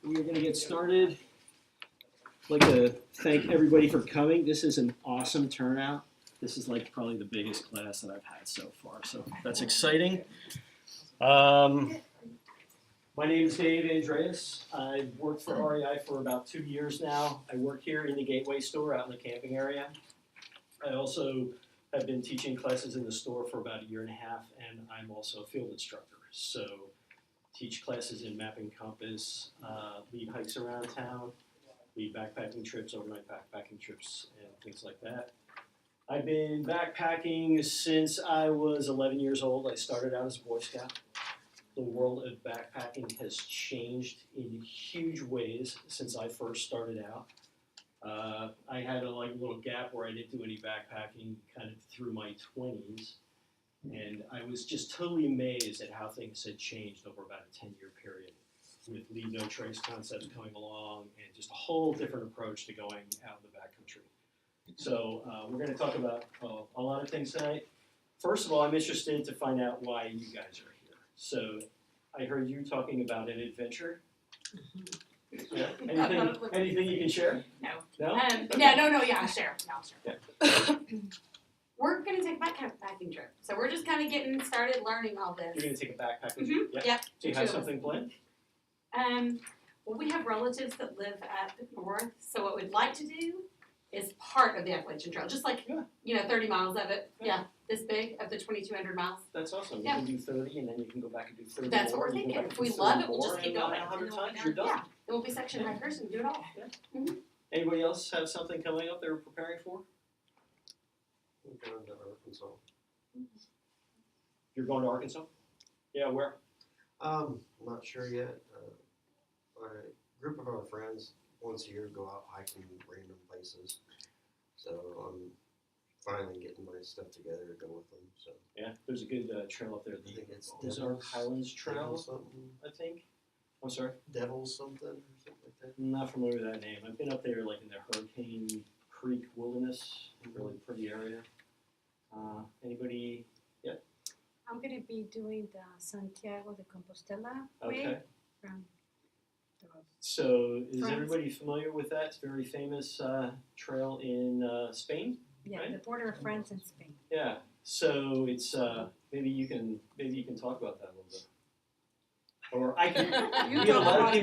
We're going to get started. I'd like to thank everybody for coming. This is an awesome turnout. This is like probably the biggest class that I've had so far, so that's exciting. My name is Dave Andreas. I've worked for REI for about 2 years now. I work here in the Gateway store out in the camping area. I also have been teaching classes in the store for about 1.5 years, and I'm also a field instructor. So teach classes in map and compass, lead hikes around town, lead backpacking trips, overnight backpacking trips, and things like that. I've been backpacking since I was 11 years old. I started out as a Boy Scout. The world of backpacking has changed in huge ways since I first started out. I had a little gap where I didn't do any backpacking kind of through my 20s. And I was just totally amazed at how things had changed over about a 10-year period with leave no trace concepts coming along and just a whole different approach to going out in the backcountry. So we're going to talk about a lot of things tonight. First of all, I'm interested to find out why you guys are here. So I heard you talking about an adventure. Yeah. Anything you can share? No. No? Yeah, I'll share. Yeah. We're going to take a backpacking trip. So we're just kind of getting started learning all this. You're going to take a backpacking trip? Mm-hmm. Yep. Do you have something planned? Well, we have relatives that live at the north. So what we'd like to do is part of the Appalachian Trail. Just 30 miles of it. Yeah. This big of the 2,200 miles. That's awesome. Yeah. You can do 30 and then you can go back and do 30 That's more. what we're thinking. If we love it, we'll just keep going. 100 times, you're done. Yeah. Then we'll be section hikers and do it all. Yeah. Mm-hmm. Anybody else have something coming up they're preparing for? We're going to Arkansas. You're going to Arkansas? Yeah, where? I'm not sure yet. A group of our friends once a year go out hiking random places. So I'm finally getting my stuff together to go with them. So yeah, there's a good trail up there. I think it's Ozark Highlands Trail, something. I think. I'm sorry? Devil's something or something like that. I'm not familiar with that name. I've been up there in the Hurricane Creek Wilderness, really pretty area. Anybody? Yeah. I'm going to be doing the Santiago de Compostela Okay. way from So is France. everybody familiar with that? It's a very famous trail in Spain. Right? the border of France and Spain. Yeah. So it's maybe you can talk about that a little bit. Or I can. We have a lot of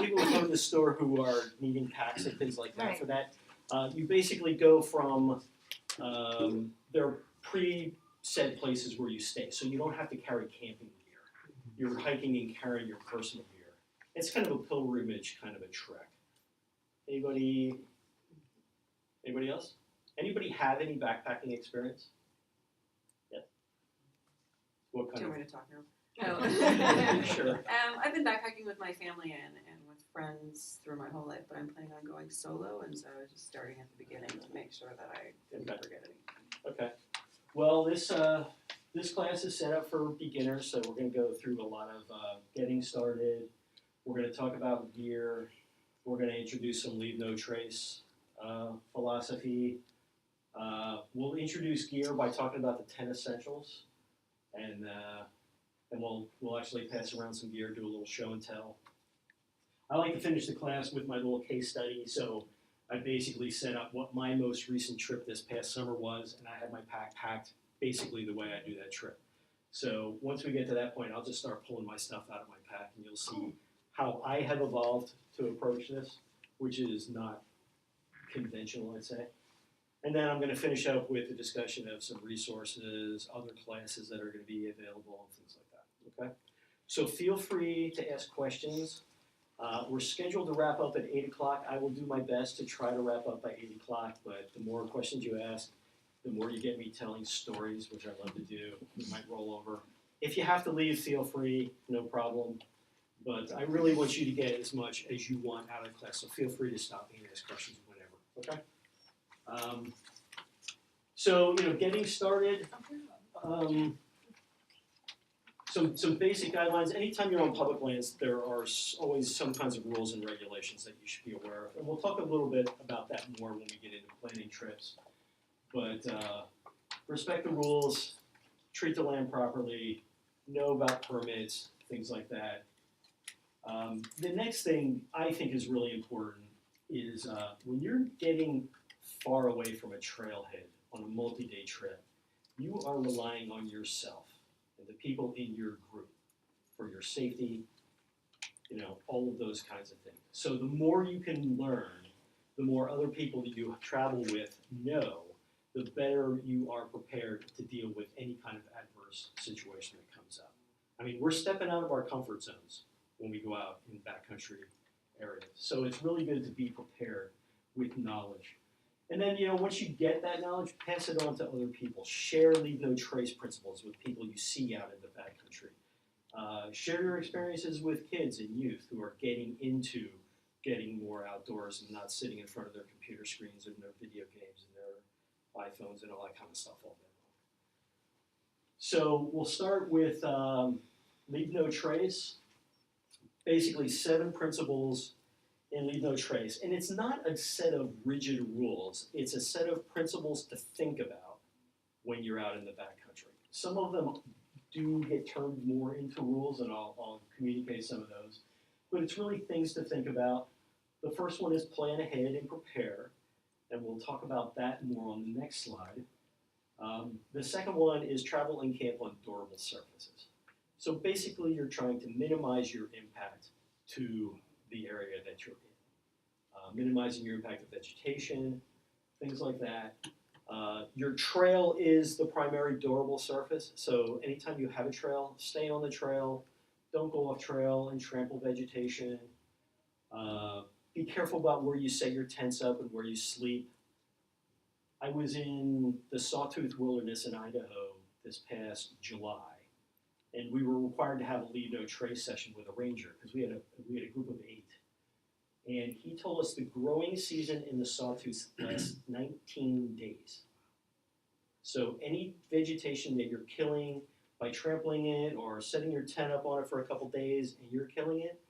people who come to the store who are needing packs and things like that. Right. For that, you basically go from their pre-set places where you stay, so you don't have to carry camping gear. You're hiking and carrying your personal gear. It's kind of a pilgrimage, kind of a trek. Anybody else? Anybody have any backpacking experience? Yeah. What Do you kind want me to talk now? of? Sure. I've been backpacking with my family and with friends through my whole life, but I'm planning on going solo, and so I was just starting at the beginning to make sure that I didn't forget anything. Okay. Well, this class is set up for beginners, so we're going to go through a lot of getting started. We're going to talk about gear. We're going to introduce some leave no trace philosophy. We'll introduce gear by talking about the 10 essentials, and we'll actually pass around some gear, do a little show and tell. I like to finish the class with my little case study, so I basically set up what my most recent trip this past summer was, and I had my pack packed basically the way I do that trip. So once we get to that point, I'll just start pulling my stuff out of my pack, and you'll see how I have evolved to approach this, which is not conventional, I'd say. And then I'm going to finish up with a discussion of some resources, other classes that are going to be available, and things like that. Okay? So feel free to ask questions. We're scheduled to wrap up at 8 o'clock. I will do my best to try to wrap up by 8 o'clock, but the more questions you ask, the more you get me telling stories, which I love to do. We might roll over. If you have to leave, feel free, no problem. But I really want you to get as much as you want out of the class, so feel free to stop me and ask questions whenever, okay? So, getting started, some basic guidelines. Anytime you're on public lands, there are always some kinds of rules and regulations that you should be aware of. And we'll talk a little bit about that more when we get into planning trips. But respect the rules, treat the land properly, know about permits, things like that. The next thing I think is really important is when you're getting far away from a trailhead on a multi-day trip, you are relying on yourself and the people in your group for your safety, all of those kinds of things. So the more you can learn, the more other people that you travel with know, the better you are prepared to deal with any kind of adverse situation that comes up. I mean, we're stepping out of our comfort zones when we go out in backcountry areas. So it's really good to be prepared with knowledge. And then, once you get that knowledge, pass it on to other people. Share leave no trace principles with people you see out in the backcountry. Share your experiences with kids and youth who are getting into getting more outdoors and not sitting in front of their computer screens and their video games and their iPhones and all that kind of stuff all day long. So we'll start with leave no trace. Basically 7 principles in leave no trace. And it's not a set of rigid rules. It's a set of principles to think about when you're out in the backcountry. Some of them do get turned more into rules, and I'll communicate some of those. But it's really things to think about. The first one is plan ahead and prepare, and we'll talk about that more on the next slide. The second one is travel and camp on durable surfaces. So basically you're trying to minimize your impact to the area that you're in. Minimizing your impact of vegetation, things like that. Your trail is the primary durable surface, so anytime you have a trail, stay on the trail. Don't go off trail and trample vegetation. Be careful about where you set your tents up and where you sleep. I was in the Sawtooth Wilderness in Idaho this past July, and we were required to have a leave no trace session with a ranger because we had a group of 8. And he told us the growing season in the Sawtooth lasts 19 days. So any vegetation that you're killing by trampling it or setting your tent up on it for a couple days and you're killing it,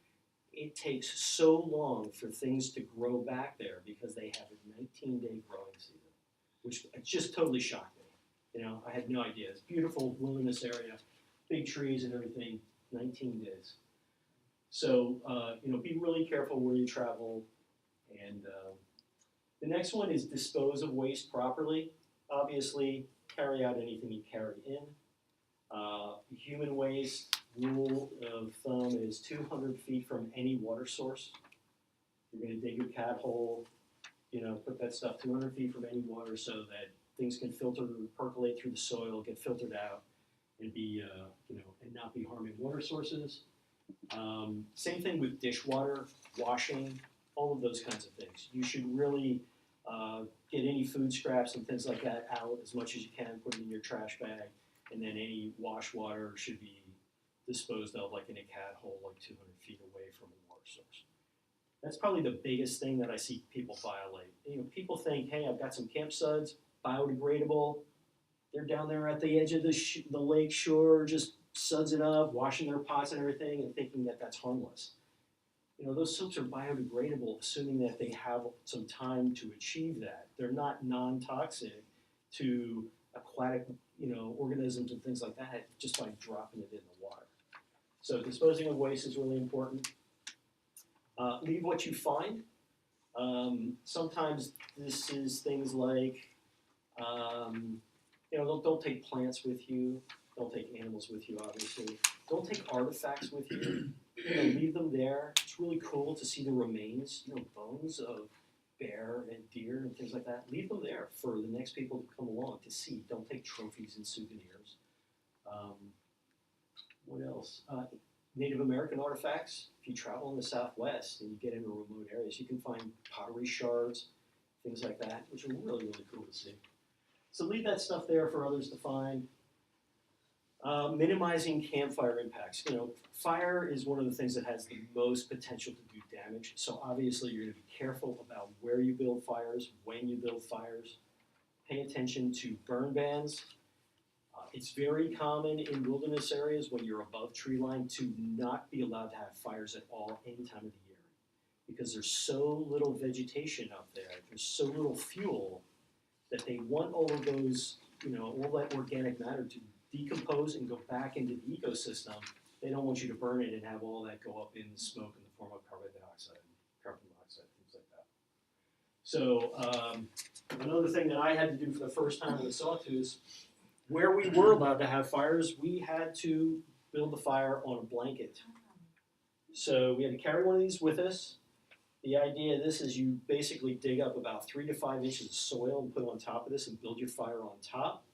it takes so long for things to grow back there because they have a 19-day growing season, which just totally shocked me. I had no idea. It's a beautiful wilderness area, big trees and everything, 19 days. So, be really careful where you travel. And the next one is dispose of waste properly. Obviously, carry out anything you carry in. Human waste, rule of thumb is 200 feet from any water source. You're going to dig your cat hole, put that stuff 200 feet from any water so that things can percolate through the soil, get filtered out, and be, and not be harming water sources. Same thing with dishwater, washing, all of those kinds of things. You should really get any food scraps and things like that out as much as you can, put it in your trash bag, and then any wash water should be disposed of like in a cat hole, like 200 feet away from a water source. That's probably the biggest thing that I see people violate. People think, hey, I've got some camp suds, biodegradable. They're down there at the edge of the lake shore, just suds it up, washing their pots and everything, and thinking that that's harmless. Those soaps are biodegradable, assuming that they have some time to achieve that. They're not non-toxic to aquatic, organisms and things like that just by dropping it in the water. So disposing of waste is really important. Leave what you find. Sometimes this is things like, don't take plants with you. Don't take animals with you, obviously. Don't take artifacts with you. Leave them there. It's really cool to see the remains, bones of bear and deer and things like that. Leave them there for the next people to come along to see. Don't take trophies and souvenirs. What else? Native American artifacts. If you travel in the Southwest and you get into remote areas, you can find pottery shards, things like that, which are really, really cool to see. So leave that stuff there for others to find. Minimizing campfire impacts. Fire is one of the things that has the most potential to do damage. So obviously you're going to be careful about where you build fires, when you build fires. Pay attention to burn bans. It's very common in wilderness areas when you're above tree line to not be allowed to have fires at all any time of the year. Because there's so little vegetation up there, there's so little fuel that they want all of those, all that organic matter to decompose and go back into the ecosystem they don't want you to burn it and have all that go up in the smoke in the form of carbon dioxide, things like that. So another thing that I had to do for the first time with sawtooths, where we were allowed to have fires, we had to build the fire on a blanket. So we had to carry one of these with us. The idea of this is you basically dig up about 3 to 5 inches of soil and put it on top of this and build your fire on top.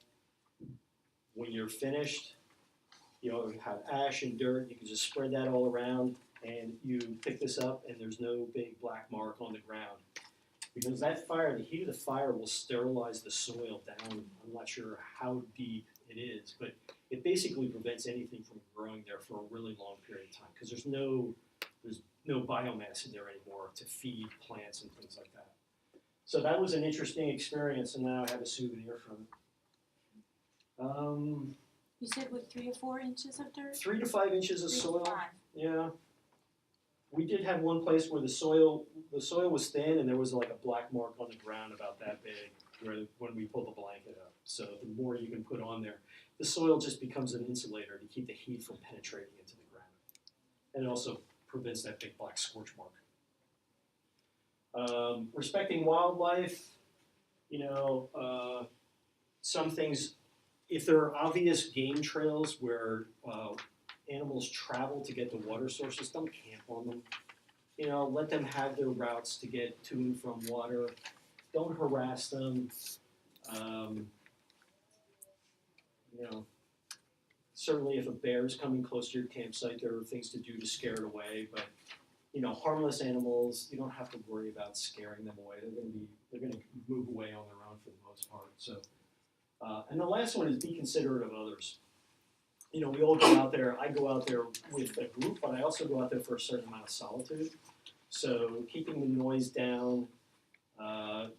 When you're finished, you have ash and dirt, you can just spread that all around and you pick this up and there's no big black mark on the ground. Because that fire, the heat of the fire will sterilize the soil down. I'm not sure how deep it is, but it basically prevents anything from growing there for a really long period of time because there's no biomass in there anymore to feed plants and things like that. So that was an interesting experience, and now I have a souvenir from it. You said with 3 or 4 inches of dirt? 3 to 5 inches of 3 to soil. 5. Yeah. We did have one place where the soil was thin and there was like a black mark on the ground about that big when we pulled the blanket up. So the more you can put on there, the soil just becomes an insulator to keep the heat from penetrating into the ground. And it also prevents that big black scorch mark. Respecting wildlife, some things, if there are obvious game trails where animals travel to get to water sources, don't camp on them. Let them have their routes to get to and from water. Don't harass them. Certainly if a bear is coming close to your campsite, there are things to do to scare it away, but harmless animals, you don't have to worry about scaring them away. They're gonna move away on their own for the most part. So, and the last one is be considerate of others. We all go out there. I go out there with a group, but I also go out there for a certain amount of solitude. So keeping the noise down.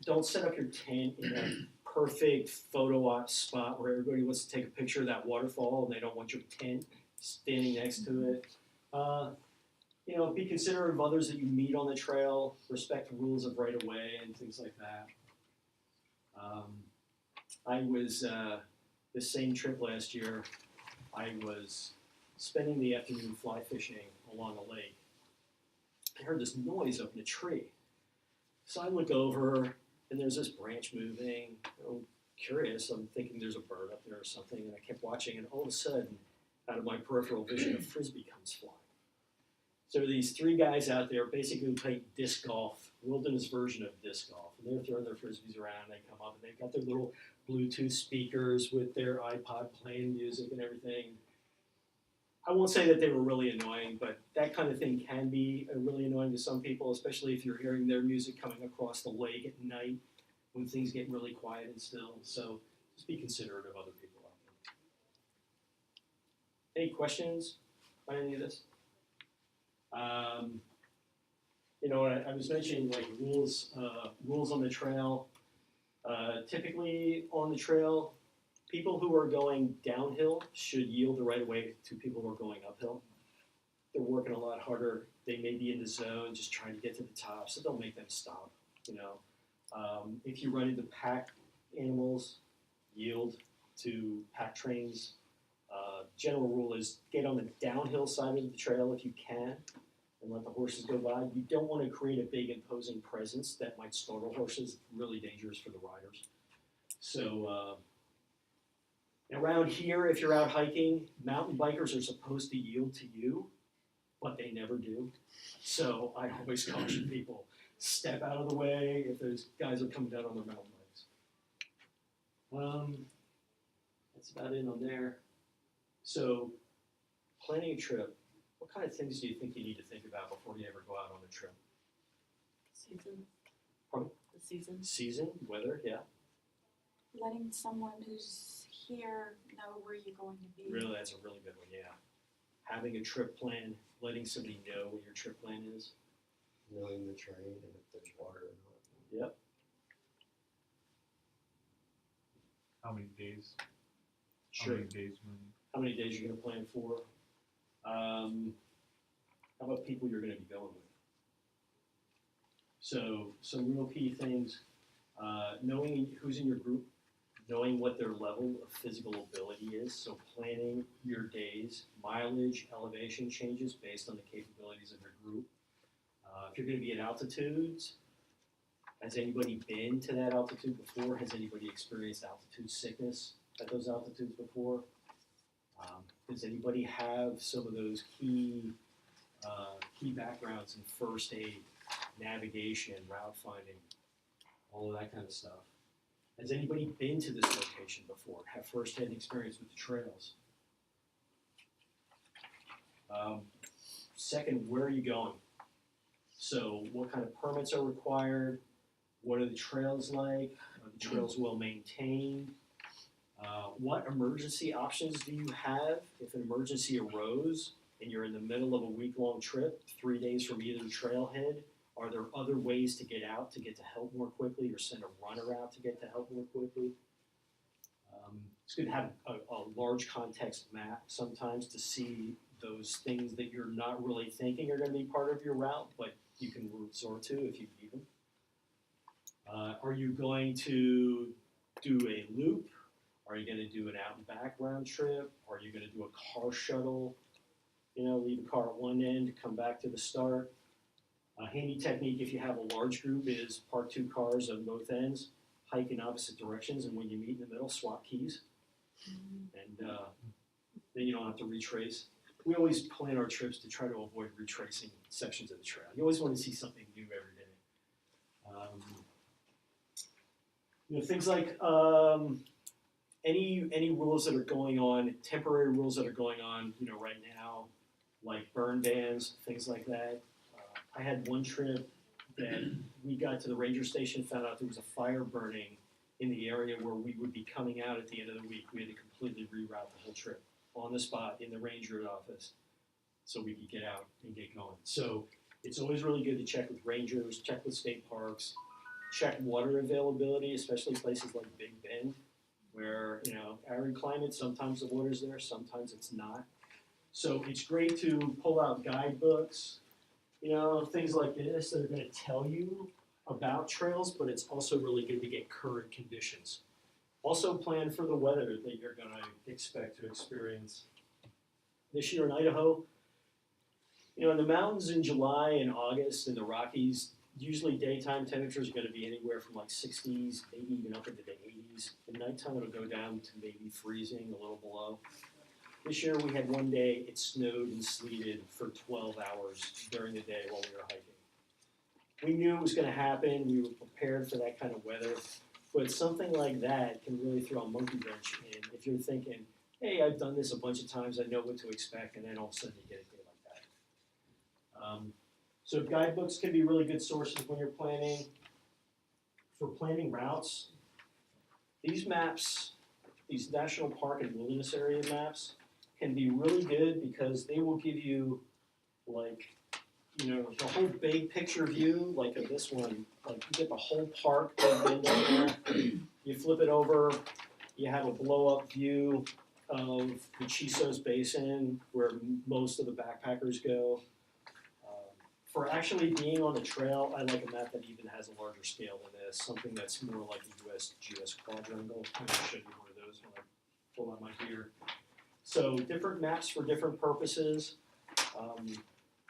Don't set up your tent in a perfect photo op spot where everybody wants to take a picture of that waterfall and they don't want your tent standing next to it. Be considerate of others that you meet on the trail. Respect the rules of right of way and things like that. I was this same trip last year. I was spending the afternoon fly fishing along a lake. I heard this noise up in a tree. So I look over, and there's this branch moving. I'm curious. I'm thinking there's a bird up there or something, and I kept watching, and all of a sudden, out of my peripheral vision, a frisbee comes flying. So these 3 guys out there basically playing disc golf, wilderness version of disc golf, and they're throwing their frisbees around. They come up, and they've got their little Bluetooth speakers with their iPod playing music and everything. I won't say that they were really annoying, but that kind of thing can be really annoying to some people, especially if you're hearing their music coming across the lake at night when things get really quiet and still. So just be considerate of other people out there. Any questions on any of this? I was mentioning like rules on the trail. Typically on the trail, people who are going downhill should yield the right of way to people who are going uphill. They're working a lot harder. They may be in the zone, just trying to get to the top, so don't make them stop. If you run into pack animals, yield to pack trains. General rule is get on the downhill side of the trail if you can, and let the horses go by. You don't want to create a big imposing presence that might startle horses. It's really dangerous for the riders. So around here, if you're out hiking, mountain bikers are supposed to yield to you, but they never do. So I always caution people, step out of the way if those guys are coming down on their mountain bikes. That's about it on there. So planning a trip, what kind of things do you think you need to think about before you ever go out on a trip? Season. Pardon? The season. Season, weather, yeah. Letting someone who's here know where you're going to be. Really, that's a really good one, yeah. Having a trip plan, letting somebody know what your trip plan is. Knowing the terrain and if there's water or not. Yep. How many days? Sure. How many days when? How many days you're going to plan for? How about people you're going to be going with? So some real key things, knowing who's in your group, knowing what their level of physical ability is, so planning your days, mileage, elevation changes based on the capabilities of your group. If you're gonna be at altitudes, has anybody been to that altitude before? Has anybody experienced altitude sickness at those altitudes before? Does anybody have some of those key backgrounds in first aid, navigation, route finding, all of that kind of stuff? Has anybody been to this location before? Have first-hand experience with the trails? Second, where are you going? So what kind of permits are required? What are the trails like? Are the trails well maintained? What emergency options do you have if an emergency arose and you're in the middle of a week-long trip, 3 days from either trailhead? Are there other ways to get out to get to help more quickly, or send a runner out to get to help more quickly? It's good to have a large context map sometimes to see those things that you're not really thinking are going to be part of your route, but you can resort to if you need them. Are you going to do a loop? Are you going to do an out and back round trip? Are you going to do a car shuttle? You know, leave a car at one end, come back to the start. A handy technique if you have a large group is park 2 cars on both ends, hike in opposite directions, and when you meet in the middle, swap keys. And then you don't have to retrace. We always plan our trips to try to avoid retracing sections of the trail. You always want to see something new every day. You know, things like any rules that are going on, temporary rules that are going on, you know, right now, like burn bans, things like that. I had one trip that we got to the ranger station, found out there was a fire burning in the area where we would be coming out at the end of the week. We had to completely reroute the whole trip on the spot in the ranger office so we could get out and get going. So it's always really good to check with rangers, check with state parks, check water availability, especially places like Big Bend, where, you know, arid climate, sometimes the water's there, sometimes it's not. So it's great to pull out guidebooks, you know, things like this that are going to tell you about trails, but it's also really good to get current conditions. Also plan for the weather that you're going to expect to experience. This year in Idaho, you know, in the mountains in July and August in the Rockies, usually daytime temperatures are going to be anywhere from like 60s, maybe even up into the 80s. At nighttime it'll go down to maybe freezing, a little below. This year we had one day it snowed and sleeted for 12 hours during the day while we were hiking. We knew it was going to happen. We were prepared for that kind of weather. But something like that can really throw a monkey wrench in if you're thinking, hey, I've done this a bunch of times, I know what to expect, and then all of a sudden you get a day like that. So guidebooks can be really good sources when you're planning. For planning routes, these maps, these national park and wilderness area maps, can be really good because they will give you, like, you know, the whole big picture view, like of this one. Like, you get the whole park plugged in down there. You flip it over, you have a blow-up view of the Chisos Basin, where most of the backpackers go. For actually being on the trail, I like a map that even has a larger scale than this, something that's more like a USGS quadrangle. I'm going to show you one of those when I pull out my gear. So different maps for different purposes.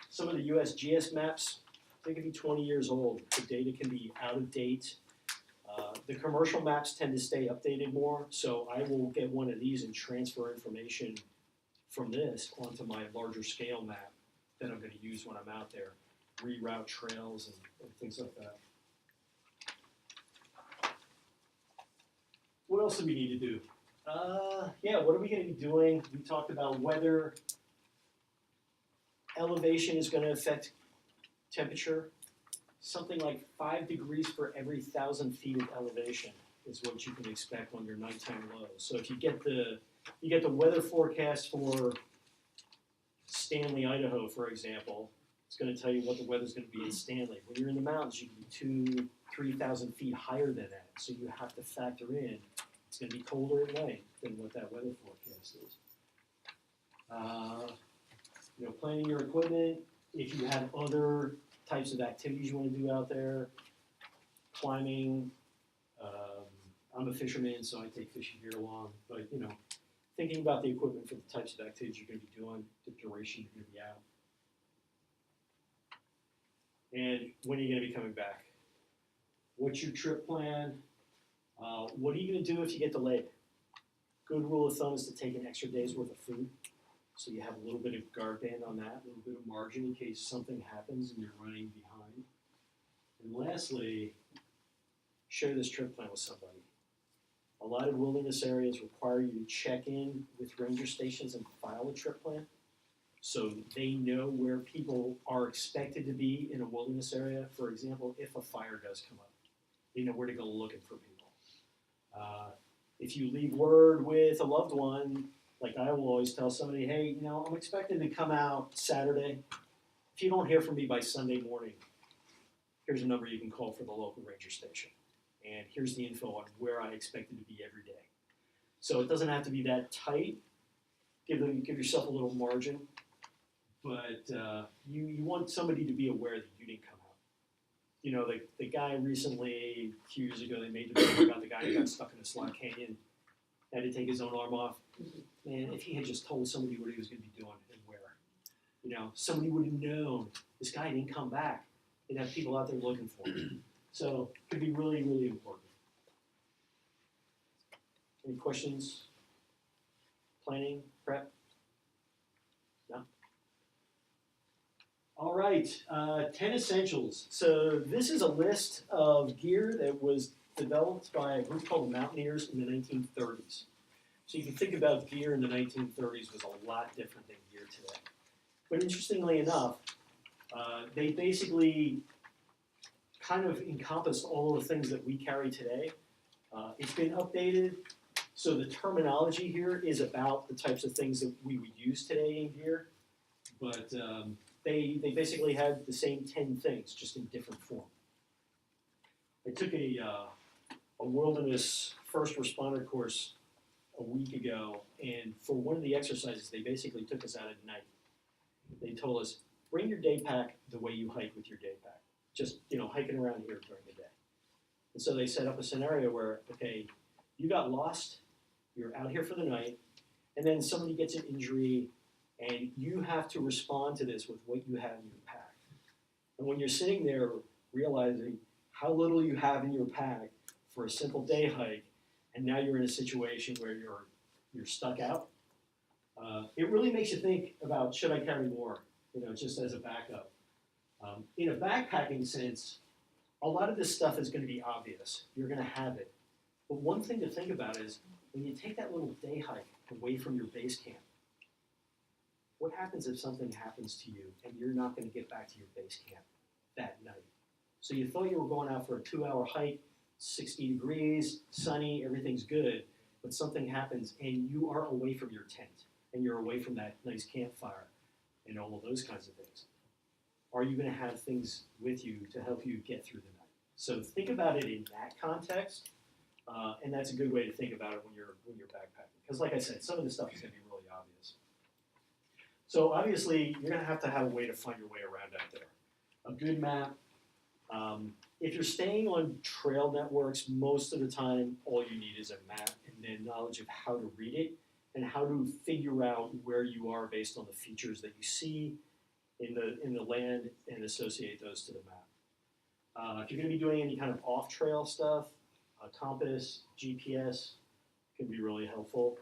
Some of the USGS maps, they can be 20 years old. The data can be out of date. The commercial maps tend to stay updated more, so I will get one of these and transfer information from this onto my larger scale map that I'm going to use when I'm out there. Reroute trails and things like that. What else do we need to do? Yeah, what are we going to be doing? We talked about weather. Elevation is going to affect temperature. Something like 5 degrees for every 1,000 feet of elevation is what you can expect on your nighttime lows. So if you get the weather forecast for Stanley, Idaho, for example, it's going to tell you what the weather's going to be in Stanley. When you're in the mountains, you can be 2,000, 3,000 feet higher than that. So you have to factor in it's going to be colder at night than what that weather forecast is. You know, planning your equipment. If you have other types of activities you want to do out there, climbing, I'm a fisherman, so I take fishing gear along, but, you know, thinking about the equipment for the types of activities you're gonna be doing, the duration you're gonna be out. And when are you gonna be coming back? What's your trip plan? What are you gonna do if you get delayed? Good rule of thumb is to take an extra day's worth of food, so you have a little bit of guard band on that, a little bit of margin in case something happens and you're running behind. And lastly, share this trip plan with somebody. A lot of wilderness areas require you to check in with ranger stations and file a trip plan, so they know where people are expected to be in a wilderness area. For example, if a fire does come up, they know where to go looking for people. If you leave word with a loved one, like I will always tell somebody, hey, you know, I'm expecting to come out Saturday. If you don't hear from me by Sunday morning, here's a number you can call for the local ranger station. And here's the info on where I expected to be every day. So it doesn't have to be that tight. Give yourself a little margin. But you want somebody to be aware that you didn't come out. You know, the guy recently, a few years ago, they made the video about the guy who got stuck in a slot canyon, had to take his own arm off. Man, if he had just told somebody what he was going to be doing and where, you know, somebody would have known this guy didn't come back. They'd have people out there looking for him. So it could be really, really important. Any questions? Planning, prep? No? All right, 10 essentials. So this is a list of gear that was developed by a group called the Mountaineers in the 1930s. So you can think about gear in the 1930s was a lot different than gear today. But interestingly enough, they basically kind of encompassed all of the things that we carry today. It's been updated, so the terminology here is about the types of things that we would use today in gear, but they basically had the same 10 things, just in different form. I took a wilderness first responder course a week ago, and for one of the exercises, they basically took us out at night. They told us, bring your day pack the way you hike with your day pack. Just, you know, hiking around here during the day. And so they set up a scenario where, okay, you got lost, you're out here for the night, and then somebody gets an injury, and you have to respond to this with what you have in your pack. And when you're sitting there realizing how little you have in your pack for a simple day hike, and now you're in a situation where you're stuck out, it really makes you think about, should I carry more, you know, just as a backup. In a backpacking sense, a lot of this stuff is going to be obvious. You're going to have it. But one thing to think about is when you take that little day hike away from your base camp, what happens if something happens to you and you're not going to get back to your base camp that night? So you thought you were going out for a 2-hour hike, 60 degrees, sunny, everything's good, but something happens and you are away from your tent and you're away from that nice campfire and all of those kinds of things. Are you going to have things with you to help you get through the night? So think about it in that context, and that's a good way to think about it when you're backpacking. Because like I said, some of this stuff is going to be really obvious. So obviously, you're going to have a way to find your way around out there. A good map. If you're staying on trail networks, most of the time, all you need is a map and then knowledge of how to read it and how to figure out where you are based on the features that you see in the land and associate those to the map. If you're going to be doing any kind of off-trail stuff, a compass, GPS can be really helpful.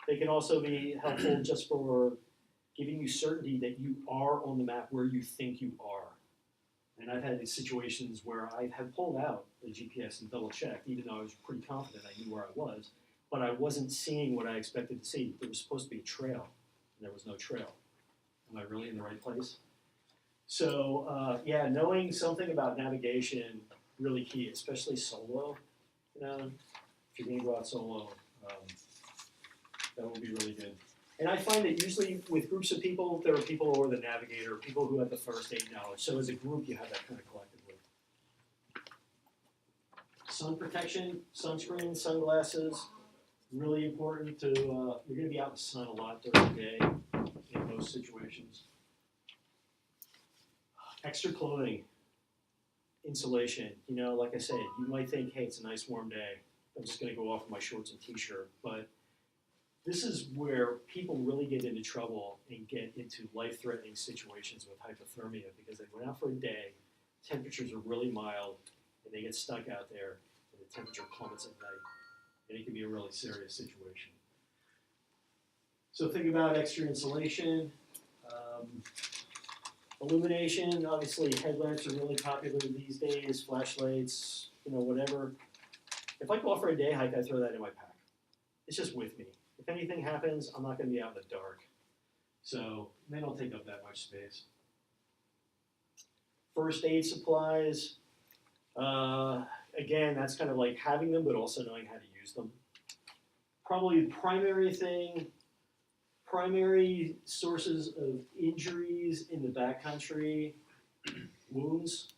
They can also be helpful just for giving you certainty that you are on the map where you think you are. And I've had these situations where I have pulled out the GPS and double-checked, even though I was pretty confident I knew where I was, but I wasn't seeing what I expected to see. There was supposed to be a trail, and there was no trail. Am I really in the right place? So, yeah, knowing something about navigation, really key, especially solo. You know, if you're going to go out solo, that will be really good. And I find that usually with groups of people, there are people who are the navigator, people who have the first aid knowledge. So as a group, you have that kind of collectively. Sun protection, sunscreen, sunglasses, really important to, you're going to be out in the sun a lot during the day in most situations. Extra clothing, insulation. You know, like I said, you might think, hey, it's a nice warm day, I'm just gonna go off in my shorts and t-shirt, but this is where people really get into trouble and get into life-threatening situations with hypothermia because they went out for a day, temperatures are really mild, and they get stuck out there, and the temperature plummets at night, and it can be a really serious situation. So think about extra insulation, illumination. Obviously, headlamps are really popular these days, flashlights, whatever. If I go off for a day hike, I throw that in my pack. It's just with me. If anything happens, I'm not going to be out in the dark. So they don't take up that much space. First aid supplies. Again, that's kind of like having them, but also knowing how to use them. Probably the primary sources of injuries in the backcountry, wounds,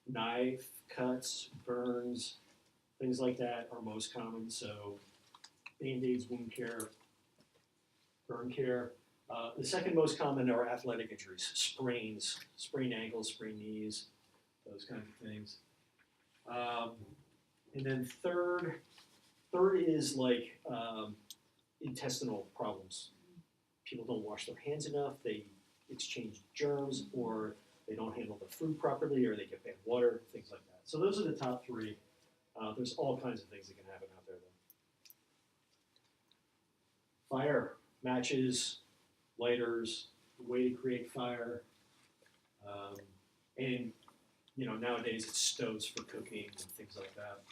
knife cuts, burns, things like that are most common. So Band-Aids, wound care, burn care. The second most common are athletic injuries, sprains, sprained ankles, sprained knees, those kinds of things. And then third is like intestinal problems. People don't wash their hands enough, they exchange germs, or they don't handle the food properly, or they get bad water, things like that. So those are the top three. There's all kinds of things that can happen out there though. Fire, matches, lighters, the way to create fire. And nowadays it's stoves for cooking and things like that.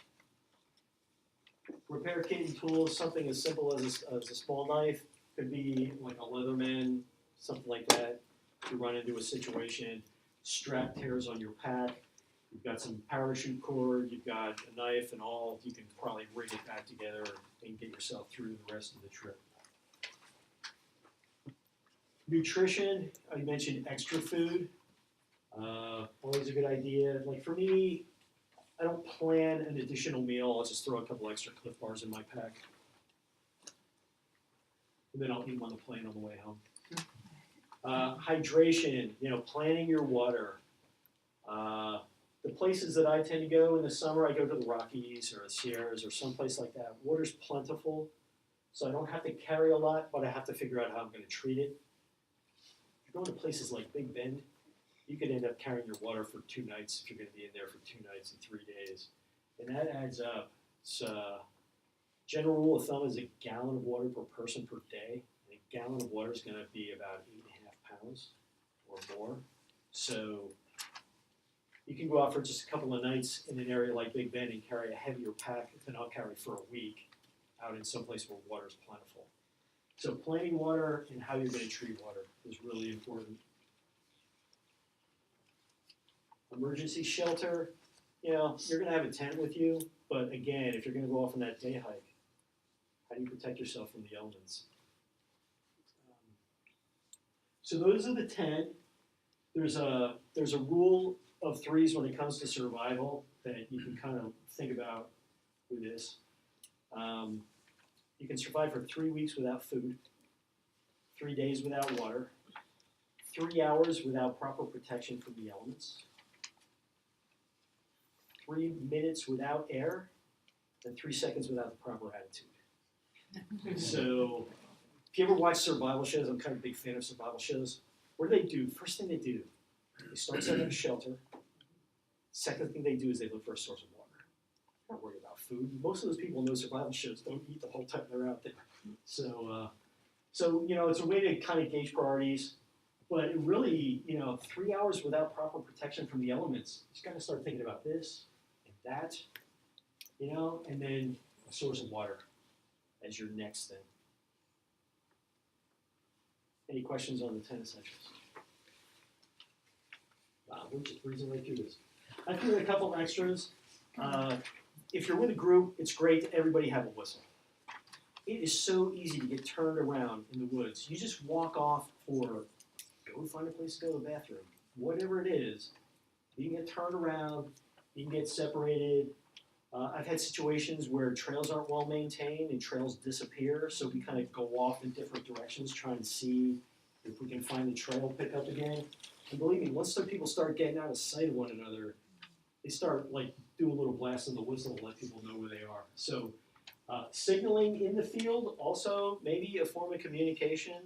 Repair kit and tools, something as simple as a small knife, could be like a Leatherman, something like that. If you run into a situation, strap tears on your pack, you've got some parachute cord, you've got a knife and all, you can probably rig it back together and get yourself through the rest of the trip. Nutrition, I mentioned extra food. Always a good idea. Like for me, I don't plan an additional meal. I'll just throw a couple extra Cliff Bars in my pack. And then I'll eat them on the plane on the way home. Hydration, planning your water. The places that I tend to go in the summer, I go to the Rockies or the Sierras or someplace like that. Water's plentiful, so I don't have to carry a lot, but I have to figure out how I'm going to treat it. If you're going to places like Big Bend, you could end up carrying your water for 2 nights if you're going to be in there for 2 nights and 3 days. And that adds up. It's, general rule of thumb is a gallon of water per person per day. And a gallon of water is going to be about 8.5 pounds or more. So you can go out for just a couple of nights in an area like Big Bend and carry a heavier pack than I'll carry for a week out in some place where water is plentiful. So planning water and how you're going to treat water is really important. Emergency shelter, you're going to have a tent with you, but again, if you're going to go off on that day hike, how do you protect yourself from the elements? So those are the 10. There's a rule of threes when it comes to survival that you can kind of think about with this. You can survive for 3 weeks without food, 3 days without water, 3 hours without proper protection from the elements, 3 minutes without air, and 3 seconds without the proper attitude. So if you ever watch survival shows, I'm kind of a big fan of survival shows. What do? First thing they do, they start setting up a shelter. Second thing they do is they look for a source of water. They're not worried about food. Most of those people in those survival shows don't eat the whole time they're out there. So it's a way to kind of gauge priorities. But it really, 3 hours without proper protection from the elements, you just got to start thinking about this and that, and then a source of water as your next thing. Any questions on the 10 essentials? Wow, we're just breezing right through this. I threw in a couple extras. If you're with a group, it's great to everybody have a whistle. It is so easy to get turned around in the woods. You just walk off or go find a place to go to the bathroom. Whatever it is, you can get turned around, you can get separated. I've had situations where trails aren't well maintained and trails disappear, so we kind of go off in different directions trying to see if we can find the trail pick up again. And believe me, once some people start getting out of sight of one another, they start like doing a little blast on the whistle to let people know where they are. So signaling in the field, also maybe a form of communication,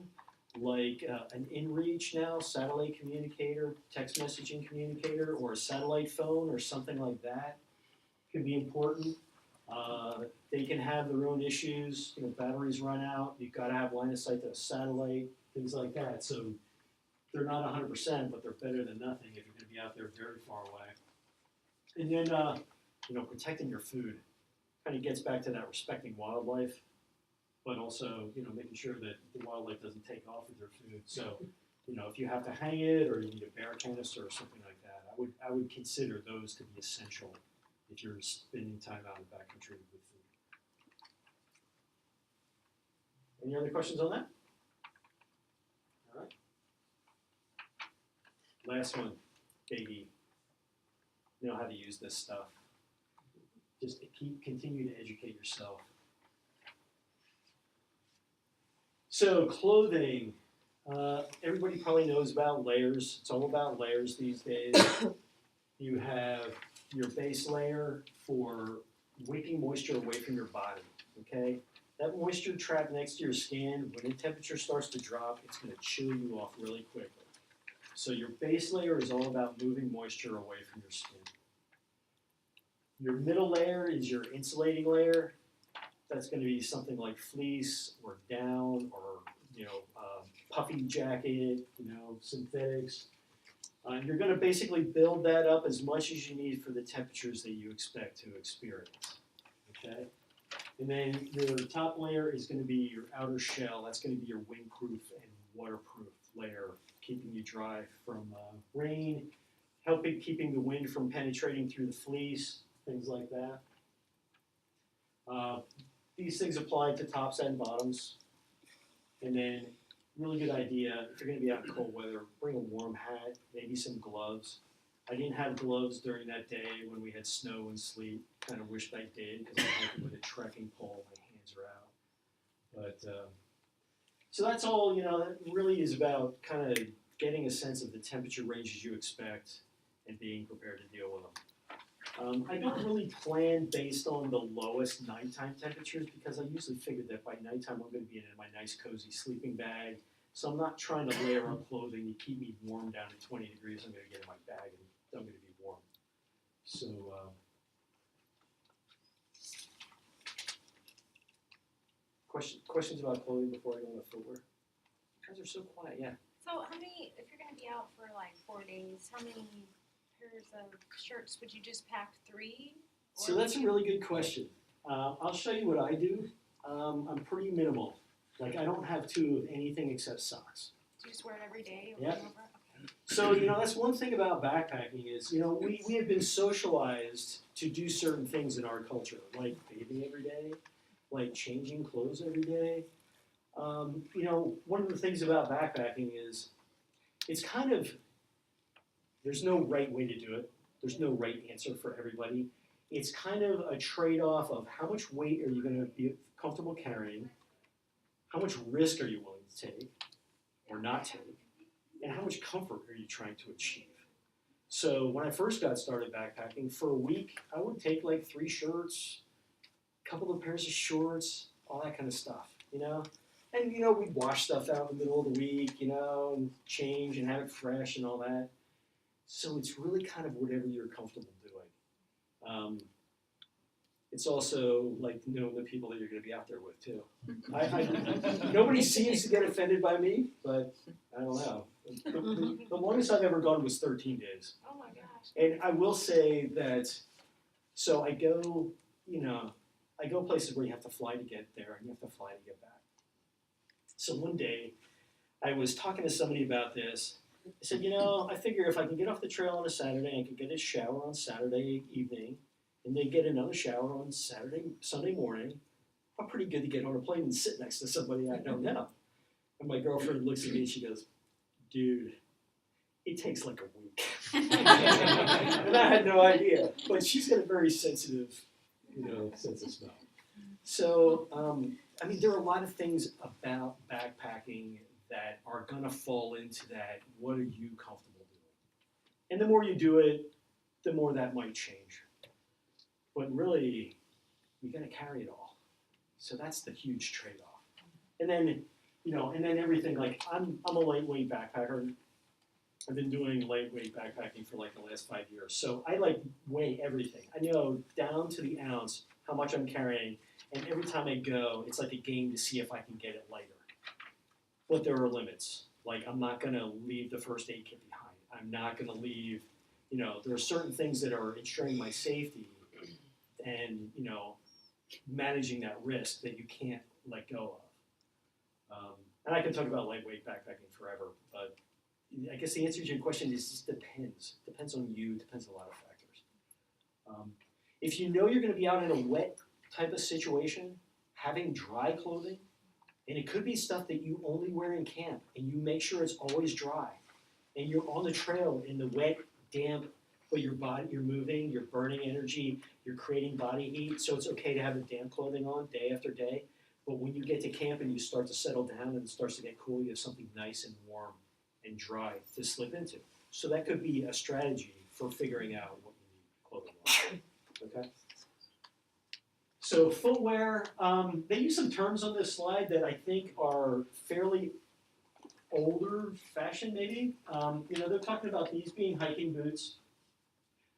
like an inReach now, satellite communicator, text messaging communicator, or a satellite phone or something like that can be important. They can have their own issues, batteries run out, you've got to have line of sight to a satellite, things like that. So they're not 100%, but they're better than nothing if you're going to be out there very far away. And then, protecting your food kind of gets back to that respecting wildlife, but also, making sure that the wildlife doesn't take off with your food. So, if you have to hang it or you need a bear canister or something like that, I would consider those to be essential if you're spending time out in the backcountry with food. Any other questions on that? All right. Last one, biggie. You know how to use this stuff. Just continue to educate yourself. So clothing, everybody probably knows about layers. It's all about layers these days. You have your base layer for wicking moisture away from your body, okay? That moisture trapped next to your skin, when the temperature starts to drop, it's gonna chill you off really quickly. So your base layer is all about moving moisture away from your skin. Your middle layer is your insulating layer. That's going to be something like fleece or down or puffy jacket, synthetics. You're going to basically build that up as much as you need for the temperatures that you expect to experience. Okay, and then your top layer is going to be your outer shell. That's going to be your windproof and waterproof layer, keeping you dry from rain, keeping the wind from penetrating through the fleece, things like that. These things apply to tops and bottoms. And then, really good idea, if you're going to be out in cold weather, bring a warm hat, maybe some gloves. I didn't have gloves during that day when we had snow and sleet. Kind of wished I did because I'm hiking with a trekking pole. My hands are out. But so that's all. That really is about kind of getting a sense of the temperature ranges you expect and being prepared to deal with them. I don't really plan based on the lowest nighttime temperatures because I usually figured that by nighttime I'm going to be in my nice cozy sleeping bag. So I'm not trying to layer up clothing to keep me warm down to 20 degrees. I'm going to get in my bag and I'm going to be warm. So questions about clothing before I go into footwear? You guys are so quiet, yeah. So if you're gonna be out for like 4 days, how many pairs of shirts would you just pack 3? So that's a really good question. I'll show you what I do. I'm pretty minimal. Like I don't have 2 of anything except socks. Do you just wear it every day? Yep. Over and over? Okay. So, that's one thing about backpacking is, we have been socialized to do certain things in our culture, like bathing every day, like changing clothes every day. One of the things about backpacking is it's kind of, there's no right way to do it. There's no right answer for everybody. It's kind of a trade-off of how much weight are you going to be comfortable carrying, how much risk are you willing to take or not take, and how much comfort are you trying to achieve. So when I first got started backpacking, for a week, I would take like 3 shirts, a couple of pairs of shorts, all that kind of stuff, And, we'd wash stuff out in the middle of the week, and change and have it fresh and all that. So it's really kind of whatever you're comfortable doing. It's also like knowing the people that you're going to be out there with too. Nobody seems to get offended by me, but I don't know. The longest I've ever gone was 13 days. Oh my gosh. And I will say that, so I go places where you have to fly to get there and you have to fly to get back. So one day, I was talking to somebody about this. I said, I figure if I can get off the trail on a Saturday, I can get a shower on Saturday evening, and then get another shower on Sunday morning, I'm pretty good to get on a plane and sit next to somebody I don't know. And my girlfriend looks at me and she goes, dude, it takes like a week. And I had no idea. But she's got a very sensitive, sense of smell. So, there are a lot of things about backpacking that are going to fall into that, what are you comfortable doing? And the more you do it, the more that might change. But really, you gotta carry it all. So that's the huge trade-off. And then, and then everything, like I'm a lightweight backpacker. I've been doing lightweight backpacking for like the last 5 years. So I like weigh everything. I know down to the ounce how much I'm carrying, and every time I go, it's like a game to see if I can get it lighter. But there are limits. Like I'm not gonna leave the first aid kit behind. I'm not gonna leave, there are certain things that are ensuring my safety and, managing that risk that you can't let go of. And I can talk about lightweight backpacking forever, but I guess the answer to your question is just depends. Depends on you, depends on a lot of factors. If you know you're gonna be out in a wet type of situation, having dry clothing, and it could be stuff that you only wear in camp, and you make sure it's always dry, and you're on the trail in the wet, damp, but you're moving, you're burning energy, you're creating body heat, so it's okay to have the damp clothing on day after day. But when you get to camp and you start to settle down and it starts to get cool, you have something nice and warm and dry to slip into. So that could be a strategy for figuring out what you need clothing-wise. Okay? So footwear, they use some terms on this slide that I think are fairly older fashioned maybe. They're talking about these being hiking boots.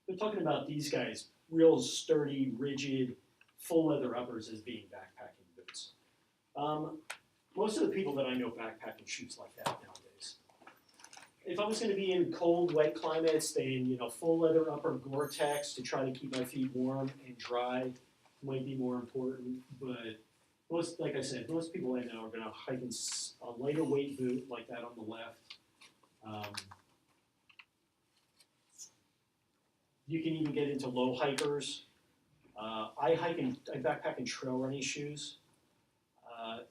They're talking about these guys, real sturdy, rigid, full leather uppers as being backpacking boots. Most of the people that I know backpack in shoes like that nowadays. If I was going to be in cold, wet climates, then full leather upper Gore-Tex to try to keep my feet warm and dry might be more important. But like I said, most people I know are going to hike in a lighter weight boot like that on the left. You can even get into low hikers. I backpack in trail running shoes.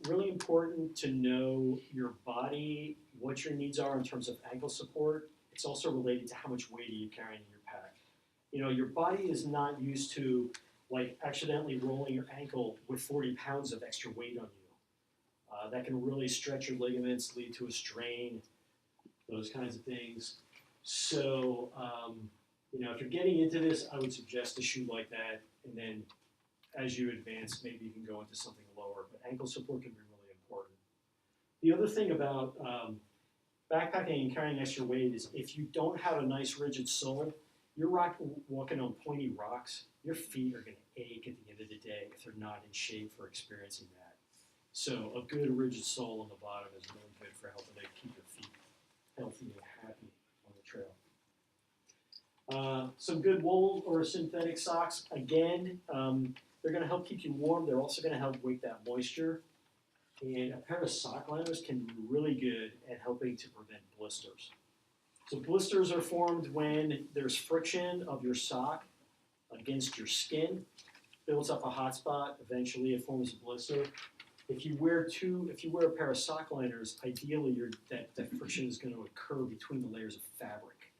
Really important to know your body, what your needs are in terms of ankle support. It's also related to how much weight are you carrying in your pack. Your body is not used to like accidentally rolling your ankle with 40 pounds of extra weight on you. That can really stretch your ligaments, lead to a strain, those kinds of things. So, if you're getting into this, I would suggest a shoe like that, and then as you advance, maybe you can go into something lower, but ankle support can be really important. The other thing about backpacking and carrying extra weight is if you don't have a nice rigid sole, you're walking on pointy rocks, your feet are going to ache at the end of the day if they're not in shape for experiencing that. So a good rigid sole on the bottom is really good for helping to keep your feet healthy and happy on the trail. Some good wool or synthetic socks, again, they're going to help keep you warm. They're also going to help wake that moisture. And a pair of sock liners can be really good at helping to prevent blisters. So blisters are formed when there's friction of your sock against your skin, builds up a hot spot, eventually it forms a blister. If you wear a pair of sock liners, ideally that friction is going to occur between the layers of fabric.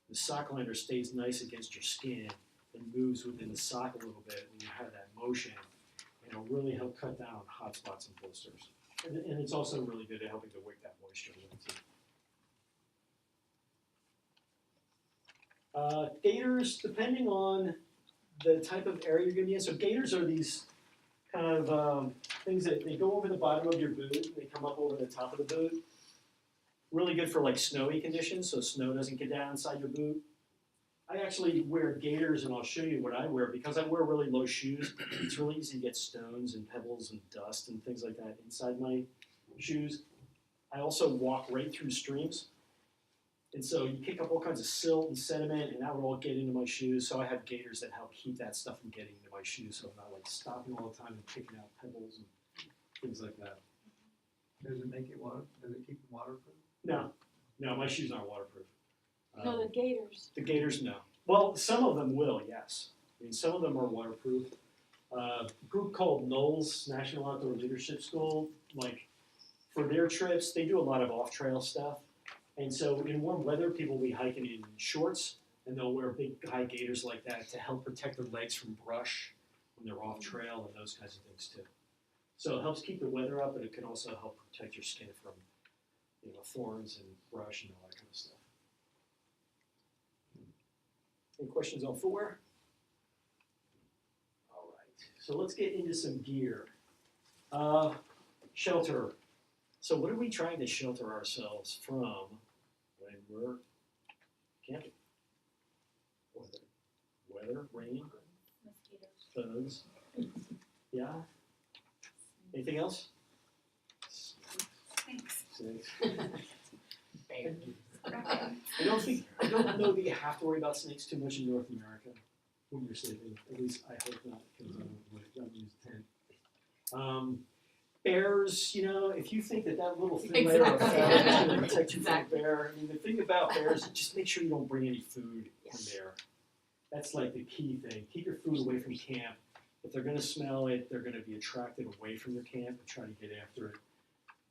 The sock liner stays nice against your skin and moves within the sock a little bit when you have that motion, and it'll really help cut down on hot spots and blisters. And it's also really good at helping to wake that moisture too. Gaiters, depending on the type of area you're going to be in. So gaiters are these kind of things that they go over the bottom of your boot, and they come up over the top of the boot. Really good for like snowy conditions, so snow doesn't get down inside your boot. I actually wear gaiters, and I'll show you what I wear. Because I wear really low shoes, it's really easy to get stones and pebbles and dust and things like that inside my shoes. I also walk right through streams. And so you pick up all kinds of silt and sediment, and that would all get into my shoes. So I have gaiters that help keep that stuff from getting into my shoes, so I'm not like stopping all the time and picking out pebbles and things like that. Does it make it does it keep it waterproof? No, my shoes aren't waterproof. No, the gators. The gaiters, no. Well, some of them will, yes. I mean, some of them are waterproof. A group called Knowles National Outdoor Leadership School, like for their trips, they do a lot of off-trail stuff. And so in warm weather, people will be hiking in shorts, and they'll wear big high gaiters like that to help protect their legs from brush when they're off-trail and those kinds of things too. So it helps keep the weather up, but it can also help protect your skin from thorns and brush and all that kind of stuff. Any questions on 4? All right, so let's get into some gear. Shelter. So what are we trying to shelter ourselves from when we're camping? Weather, rain, bugs. Yeah. Anything else? Thanks. Snakes. I don't know that you have to worry about snakes too much in North America when you're sleeping. At least I hope not, because I don't use a tent. Bears, you know, if you think that little thin layer of Exactly. fat is going to protect you Exactly. from a bear, I mean, the thing about bears is just make sure you don't bring any food Yeah. in there. That's like the key thing. Keep your food away from camp. If they're going to smell it, they're going to be attracted away from your camp and try to get after it.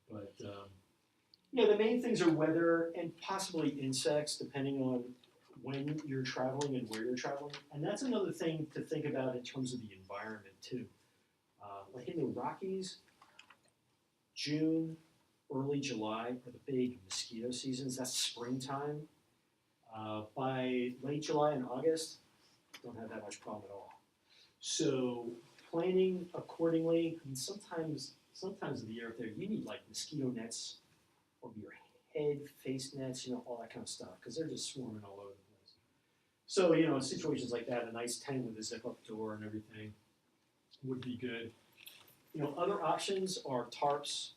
But yeah, the main things are weather and possibly insects, depending on when you're traveling and where you're traveling. And that's another thing to think about in terms of the environment too. Like in the Rockies, June, early July are the big mosquito seasons. That's springtime. By late July and August, don't have that much problem at all. So planning accordingly. I mean, sometimes of the year out there, you need like mosquito nets over your head, face nets, you know, all that kind of stuff, because they're just swarming all over the place. So, you know, in situations like that, a nice tent with a zip-up door and everything would be good. You know, other options are tarps.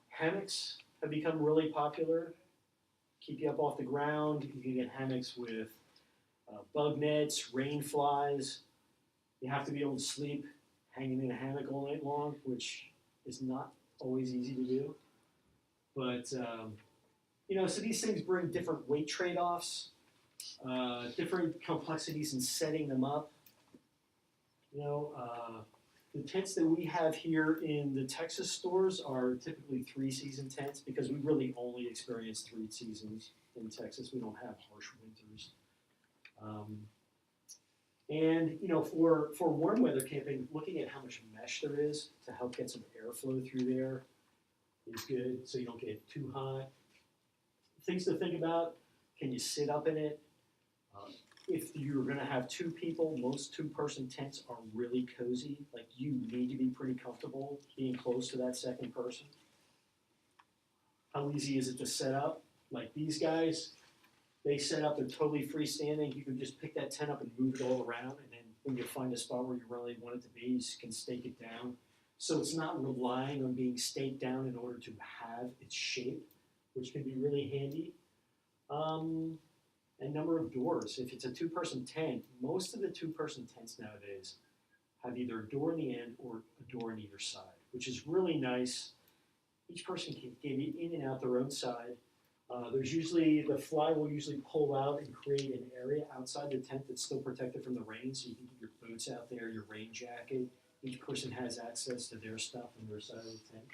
Hammocks have become really popular. Keep you up off the ground. You can get hammocks with bug nets, rain flies. You have to be able to sleep hanging in a hammock all night long, which is not always easy to do. But, you know, so these things bring different weight trade-offs, different complexities in setting them up. You know, the tents that we have here in the Texas stores are typically 3-season tents because we really only experience 3 seasons in Texas. We don't have harsh winters. And, you know, for warm weather camping, looking at how much mesh there is to help get some airflow through there is good, so you don't get too hot. Things to think about: can you sit up in it? If you're going to have 2 people, most 2-person tents are really cozy. Like, you need to be pretty comfortable being close to that second person. How easy is it to set up? Like these guys, they set up, they're totally freestanding. You can just pick that tent up and move it all around, and then when you find a spot where you really want it to be, you can stake it down. So it's not relying on being staked down in order to have its shape, which can be really handy. And number of doors. If it's a 2-person tent, most of the 2-person tents nowadays have either a door in the end or a door on either side, which is really nice. Each person can get in and out their own side. There's usually, the fly will usually pull out and create an area outside the tent that's still protected from the rain, so you can get your boots out there, your rain jacket. Each person has access to their stuff on their side of the tent.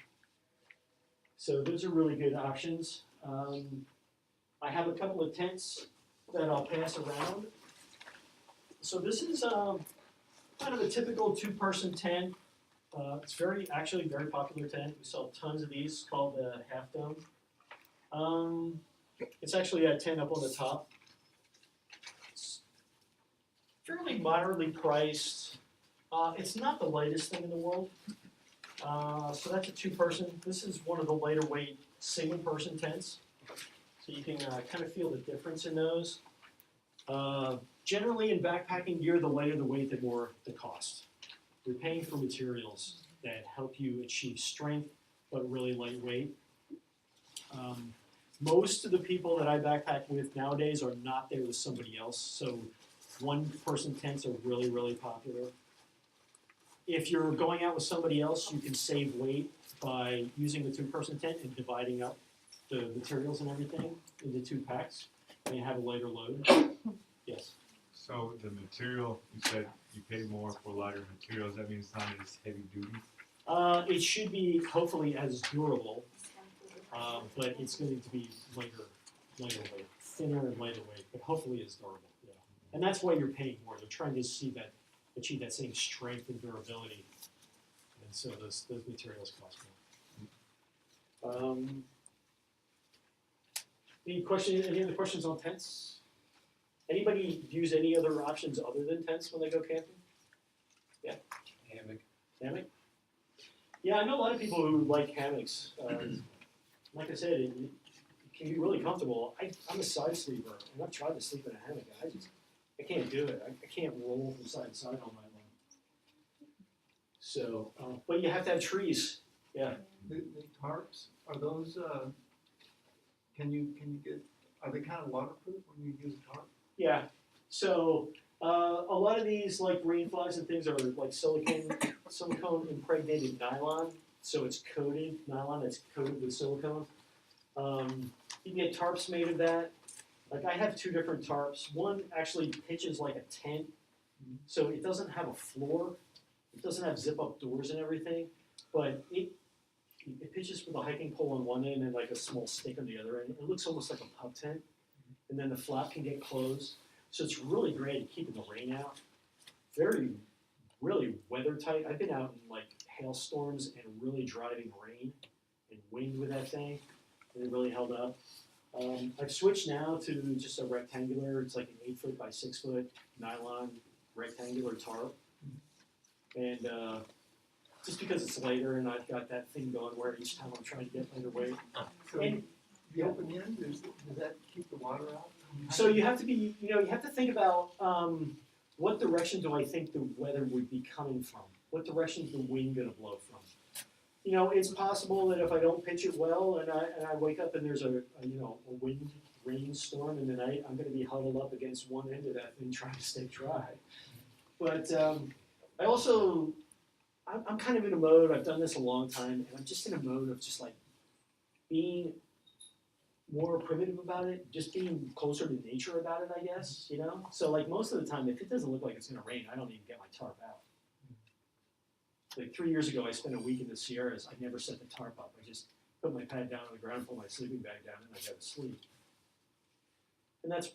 So those are really good options. I have a couple of tents that I'll pass around. So this is kind of a typical 2-person tent. It's actually very popular tent. We sell tons of these, called the Half Dome. It's actually a tent up on the top. It's fairly moderately priced. It's not the lightest thing in the world. So that's a 2-person. This is one of the lighter weight single-person tents. So you can kind of feel the difference in those. Generally in backpacking gear, the lighter the weight, the more the cost. You're paying for materials that help you achieve strength, but really lightweight. Most of the people that I backpack with nowadays are not there with somebody else, so 1-person tents are really, really popular. If you're going out with somebody else, you can save weight by using the 2-person tent and dividing up the materials and everything into 2 packs, and you have a lighter load. Yes. So the material, you said you pay more for lighter materials, that means it's not as heavy duty? It should be hopefully as durable, but it's going to be lighter weight, thinner and lighter weight, but hopefully it's durable. Yeah. And that's why you're paying more. They're trying to achieve that same strength and durability, and so those materials cost more. Any other questions on tents? Anybody use any other options other than tents when they go camping? Hammock. Hammock? Yeah, I know a lot of people who like hammocks. Like I said, it can be really comfortable. I'm a side sleeper, and I've tried to sleep in a hammock, and I can't do it. I can't roll from side to side all night long. So, but you have to have trees. Yeah. The tarps, are those, can you get, are they kind of waterproof when you use a tarp? Yeah. So a lot of these, like rain flies and things, are like silicone impregnated nylon. So it's coated nylon that's coated with silicone. You can get tarps made of that. Like I have two different tarps. One actually pitches like a tent, so it doesn't have a floor. It doesn't have zip up doors and everything, but it pitches with a hiking pole on one end and like a small stick on the other end. It looks almost like a pub tent, and then the flap can get closed. So it's really great at keeping the rain out. Really weather tight. I've been out in like hailstorms and really driving rain and wind with that thing, and it really held up. I've switched now to just a rectangular, it's like an 8 foot by 6 foot nylon rectangular tarp. And just because it's lighter and I've got that thing going where each time I'm trying to get lighter weight. So And the open end, does that keep the water out? so you have to be, you have to think about what direction do I think the weather would be coming from? What direction is the wind gonna blow from? It's possible that if I don't pitch it well and I wake up and there's a wind rain storm in the night, I'm gonna be huddled up against one end of that thing trying to stay dry. But I'm kind of in a mode, I've done this a long time, and I'm just in a mode of just like being more primitive about it, just being closer to nature about it, I guess, So like most of the time, if it doesn't look like it's gonna rain, I don't even get my tarp out. Like 3 years ago, I spent a week in the Sierras. I never set the tarp up. I just put my pad down on the ground, pull my sleeping bag down, and I go to sleep. And that's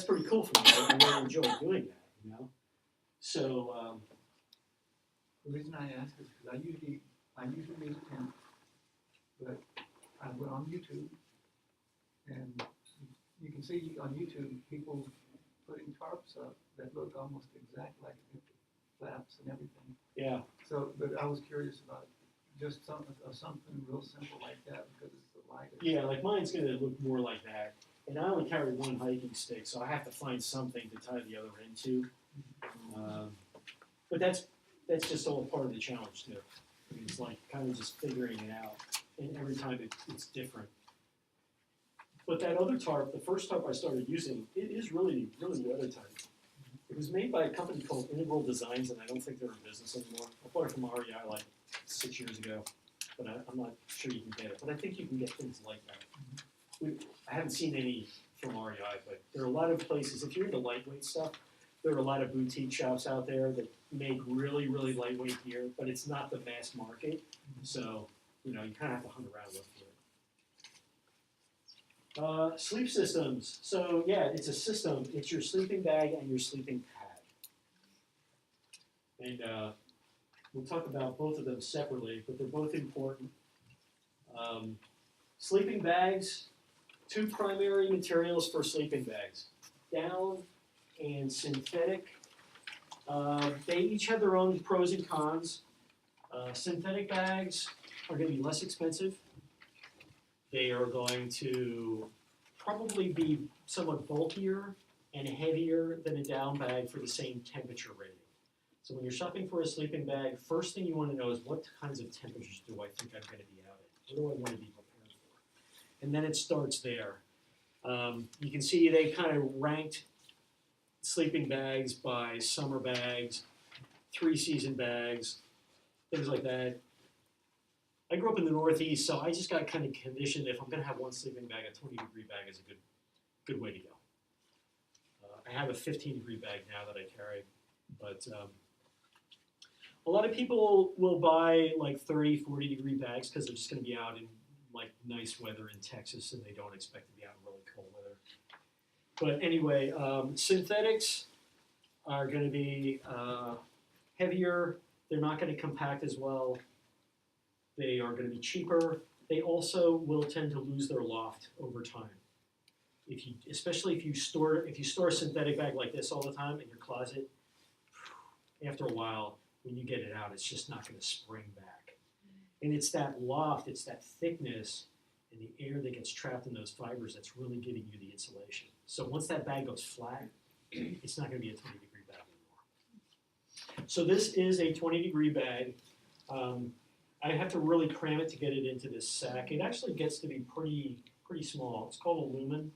pretty cool for me. I really enjoy doing that, So The reason I ask is because I usually use a tent, but I went on YouTube, and you can see on YouTube people putting tarps up that look almost exact like it, flaps and everything. yeah, So, but I was curious about just something real simple like that because it's the lightest. yeah. Like mine's gonna look more like that. And I only carry one hiking stick, so I have to find something to tie the other end to. But that's just all part of the challenge too. It's like kind of just figuring it out, and every time it's different. But that other tarp, the first tarp I started using, it is really, really weathertight. It was made by a company called Integral Designs, and I don't think they're in business anymore. I bought it from REI like 6 years ago, but I'm not sure you can get it. But I think you can get things like that. I haven't seen any from REI, but there are a lot of places, if you're into lightweight stuff, there are a lot of boutique shops out there that make really, really lightweight gear, but it's not the mass market. So, you kind of have to hunt around look for it. Sleep systems. So, yeah, it's a system. It's your sleeping bag and your sleeping pad. And we'll talk about both of them separately, but they're both important. Sleeping bags, two primary materials for sleeping bags, down and synthetic. They each have their own pros and cons. Synthetic bags are going to be less expensive. They are going to probably be somewhat bulkier and heavier than a down bag for the same temperature rating. So when you're shopping for a sleeping bag, first thing you want to know is what kinds of temperatures do I think I'm going to be out at? What do I want to be prepared for? And then it starts there. You can see they kind of ranked sleeping bags by summer bags, 3-season bags, things like that. I grew up in the Northeast, so I just got kind of conditioned if I'm going to have one sleeping bag, a 20-degree bag is a good way to go. I have a 15-degree bag now that I carry, but a lot of people will buy like 30, 40-degree bags because they're just going to be out in like nice weather in Texas and they don't expect to be out in really cold weather. But anyway, synthetics are going to be heavier. They're not going to compact as well. They are going to be cheaper. They also will tend to lose their loft over time. especially if you store a synthetic bag like this all the time in your closet, after a while, when you get it out, it's just not gonna spring back. And it's that loft, it's that thickness and the air that gets trapped in those fibers that's really giving you the insulation. So once that bag goes flat, it's not gonna be a 20-degree bag anymore. So this is a 20-degree bag. I have to really cram it to get it into this sack. It actually gets to be pretty small. It's called a lumen,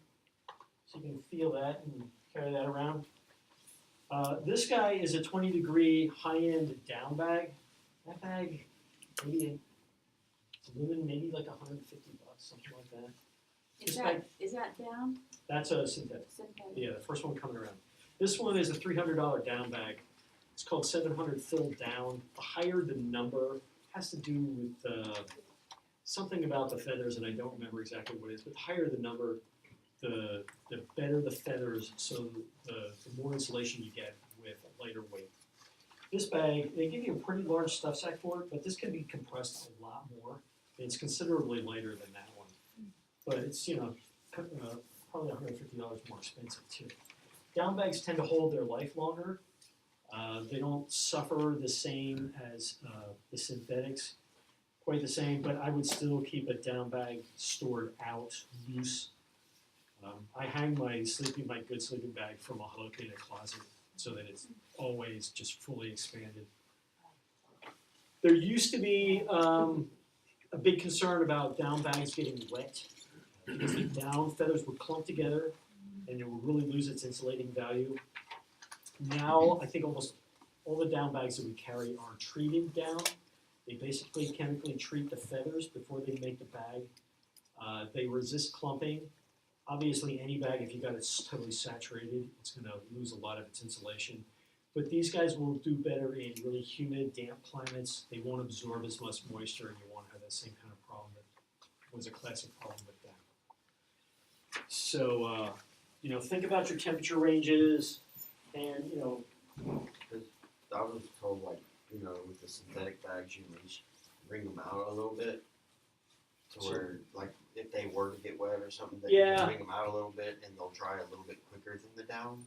so you can feel that and carry that around. This guy is a 20-degree high-end down bag. That bag, maybe a lumen, maybe like $150, something like that. Is that down? That's a synthetic. Synthetic. Yeah, the first one coming around. This one is a $300 down bag. It's called 700 fill down. The higher the number, has to do with something about the feathers, and I don't remember exactly what it is, but the higher the number, the better the feathers, so the more insulation you get with a lighter weight. This bag, they give you a pretty large stuff sack for it, but this can be compressed a lot more, and it's considerably lighter than that one. But it's, probably $150 more expensive too. Down bags tend to hold their life longer. They don't suffer the same as the synthetics, quite the same, but I would still keep a down bag stored out, loose. I hang my good sleeping bag from a hook in a closet so that it's always just fully expanded. There used to be a big concern about down bags getting wet because the down feathers would clump together and it would really lose its insulating value. Now, I think almost all the down bags that we carry are treated down. They basically chemically treat the feathers before they make the bag. They resist clumping. Obviously, any bag, if you got it totally saturated, it's going to lose a lot of its insulation. But these guys will do better in really humid, damp climates. They won't absorb as much moisture, and you won't have that same kind of problem that was a classic problem with them. So, think about your temperature ranges, and, I was told, like, with the synthetic bags, you at least bring them out a little bit to where, like, if they were to get wet or something, then you bring them out a little bit and they'll dry a little bit quicker than the down.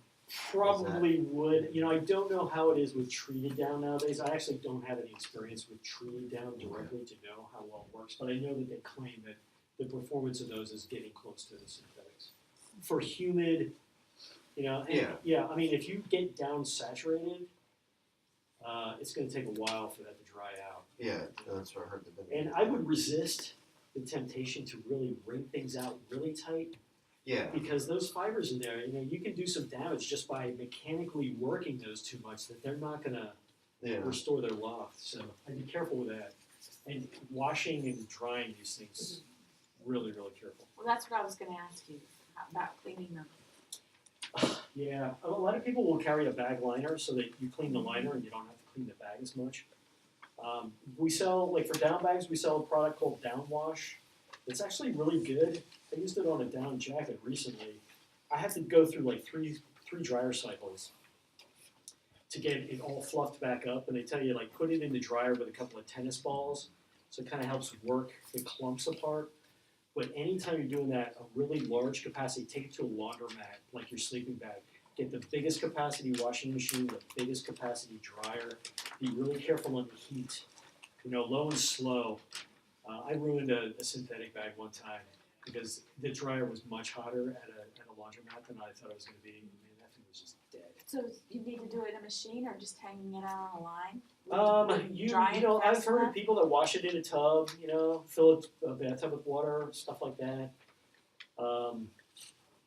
Probably would. I don't know how it is with treated down nowadays. I actually don't have any experience with treated down directly to know how well it works, but I know that they claim that the performance of those is getting close to the synthetics. For humid, if you get down saturated, it's going to take a while for that to dry out. Yeah, that's what I heard. And I would resist the temptation to really wring things out really tight. Yeah. Because those fibers in there, you can do some damage just by mechanically working those too much that they're not going to restore their loft. So I'd be careful with that. And washing and drying these things, really, really careful. Well, that's what I was gonna ask you, about cleaning them. Yeah, a lot of people will carry a bag liner so that you clean the liner and you don't have to clean the bag as much. We sell, like for down bags, we sell a product called Down Wash. It's actually really good. I used it on a down jacket recently. I had to go through like three dryer cycles to get it all fluffed back up. And they tell you, like, put it in the dryer with a couple of tennis balls. So it kind of helps work the clumps apart. But anytime you're doing that, a really large capacity, take it to a laundromat, like your sleeping bag. Get the biggest capacity washing machine, the biggest capacity dryer. Be really careful on the heat. Low and slow. I ruined a synthetic bag one time because the dryer was much hotter at a laundromat than I thought it was going to be. Man, that thing was just dead. So you need to do it in a machine or just hanging it out on a line? I've heard of people that wash it in a tub, fill a bathtub with water, stuff like that.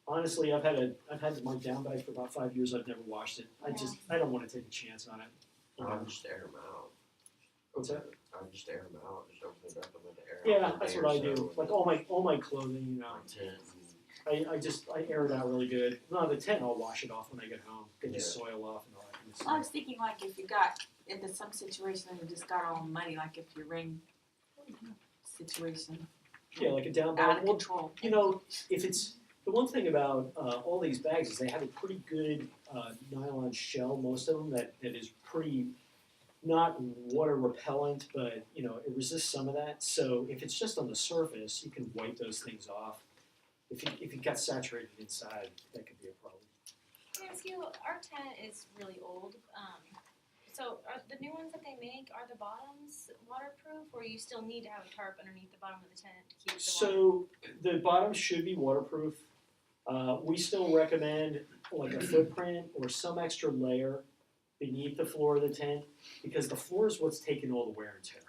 Honestly, I've had my down bag for about 5 years. I've never washed it. I don't want to take a chance on it. I'll just air them out. What's that? I'll just air them out. Just open it up and let the air out. Yeah, that's what I do. Like all my clothing, My tent. I air it out really good. No, the tent I'll wash it off when I get home. Get the Yeah. soil off and all that kind of I was stuff. thinking like if you got into some situation and you just got all muddy, like if your ring situation Yeah, like a down out bag. of Well, control. if it's the one thing about all these bags is they have a pretty good nylon shell. Most of them that is pretty not water repellent, but it resists some of that. So if it's just on the surface, you can wipe those things off. if it got saturated inside, that could be a problem. Can I ask you, our tent is really old, so are the new ones that they make, are the bottoms waterproof, or you still need to have a tarp underneath the bottom of the tent to keep the water? So the bottom should be waterproof. We still recommend like a footprint or some extra layer beneath the floor of the tent, because the floor is what's taking all the wear and tear.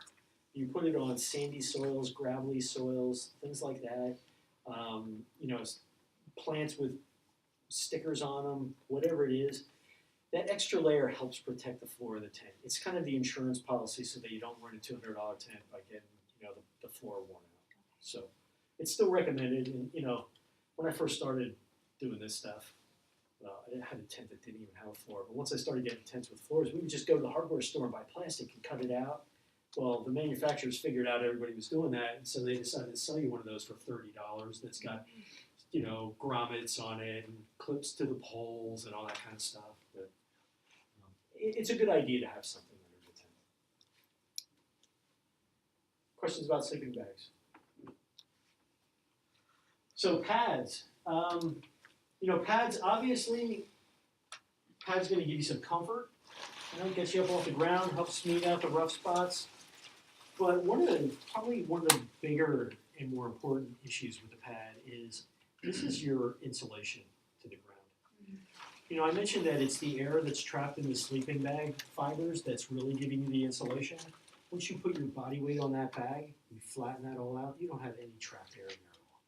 You put it on sandy soils, gravelly soils, things like that. Plants with stickers on them, whatever it is. That extra layer helps protect the floor of the tent. It's kind of the insurance policy so that you don't run a $200 tent by getting, the floor worn out. So it's still recommended. And, when I first started doing this stuff, I had a tent that didn't even have a floor. But once I started getting tents with floors, we would just go to the hardware store and buy plastic and cut it out. Well, the manufacturers figured out everybody was doing that, and so they decided to sell you one of those for $30 that's got, grommets on it and clips to the poles and all that kind of stuff. But it's a good idea to have something under the tent. Questions about sleeping bags? So pads. Pads, obviously, pads going to give you some comfort. Get you up off the ground, help smooth out the rough spots. But probably one of the bigger and more important issues with the pad is this is your insulation to the ground. I mentioned that it's the air that's trapped in the sleeping bag fibers that's really giving you the insulation. Once you put your body weight on that bag, you flatten that all out, you don't have any trapped air in there at all.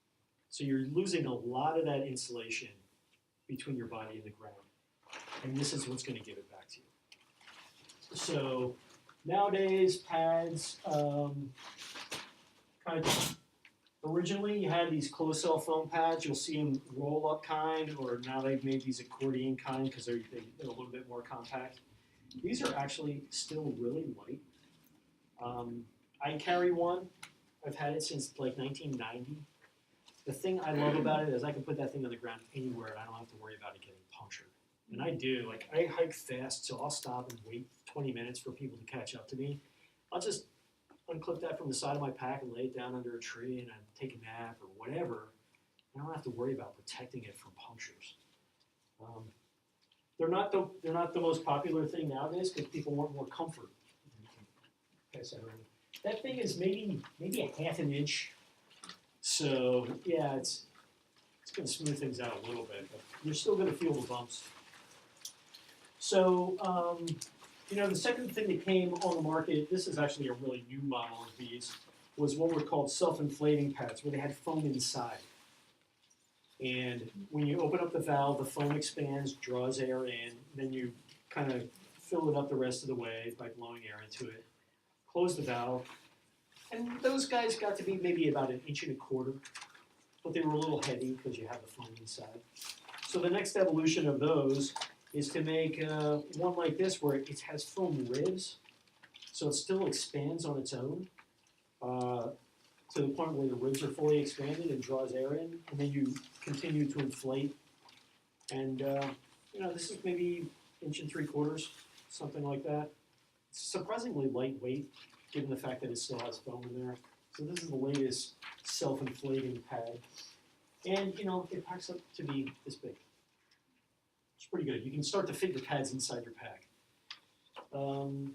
So you're losing a lot of that insulation between your body and the ground. And this is what's going to give it back to you. So nowadays, pads, originally you had these closed cell foam pads. You'll see them roll up kind, or now they've made these accordion kind because they're a little bit more compact. These are actually still really light. I carry one. I've had it since like 1990. The thing I love about it is I can put that thing on the ground anywhere and I don't have to worry about it getting punctured. And I do. Like, I hike fast, so I'll stop and wait 20 minutes for people to catch up to me. I'll just unclip that from the side of my pack and lay it down under a tree and I take a nap or whatever. I don't have to worry about protecting it from punctures. They're not the most popular thing nowadays because people want more comfort. That thing is maybe a half an inch. So yeah, it's going to smooth things out a little bit, but you're still going to feel the bumps. So the second thing that came on the market, this is actually a really new model of these, was what were called self-inflating pads, where they had foam inside. And when you open up the valve, the foam expands, draws air in, then you kind of fill it up the rest of the way by blowing air into it. Close the valve. And those guys got to be maybe about 1.25 inches, but they were a little heavy because you have the foam inside. So the next evolution of those is to make one like this where it has foam ribs, so it still expands on its own to the point where the ribs are fully expanded and draws air in, and then you continue to inflate. And this is maybe 1.75 inches, something like that. It's surprisingly lightweight, given the fact that it still has foam in there. So this is the latest self-inflating pad. And, it packs up to be this big. It's pretty good. You can start to fit your pads inside your pack. And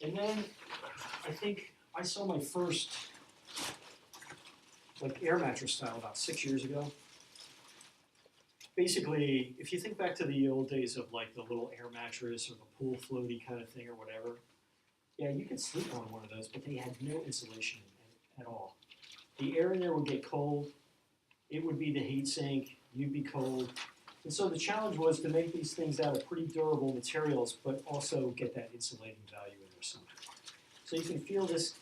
then I think I saw my first air mattress style about 6 years ago. Basically, if you think back to the old days of the little air mattress or the pool floaty kind of thing or whatever, yeah, you could sleep on one of those, but they had no insulation at all. The air in there would get cold. It would be the heat sink. You'd be cold. And so the challenge was to make these things out of pretty durable materials, but also get that insulating value in there somehow. So you can feel this.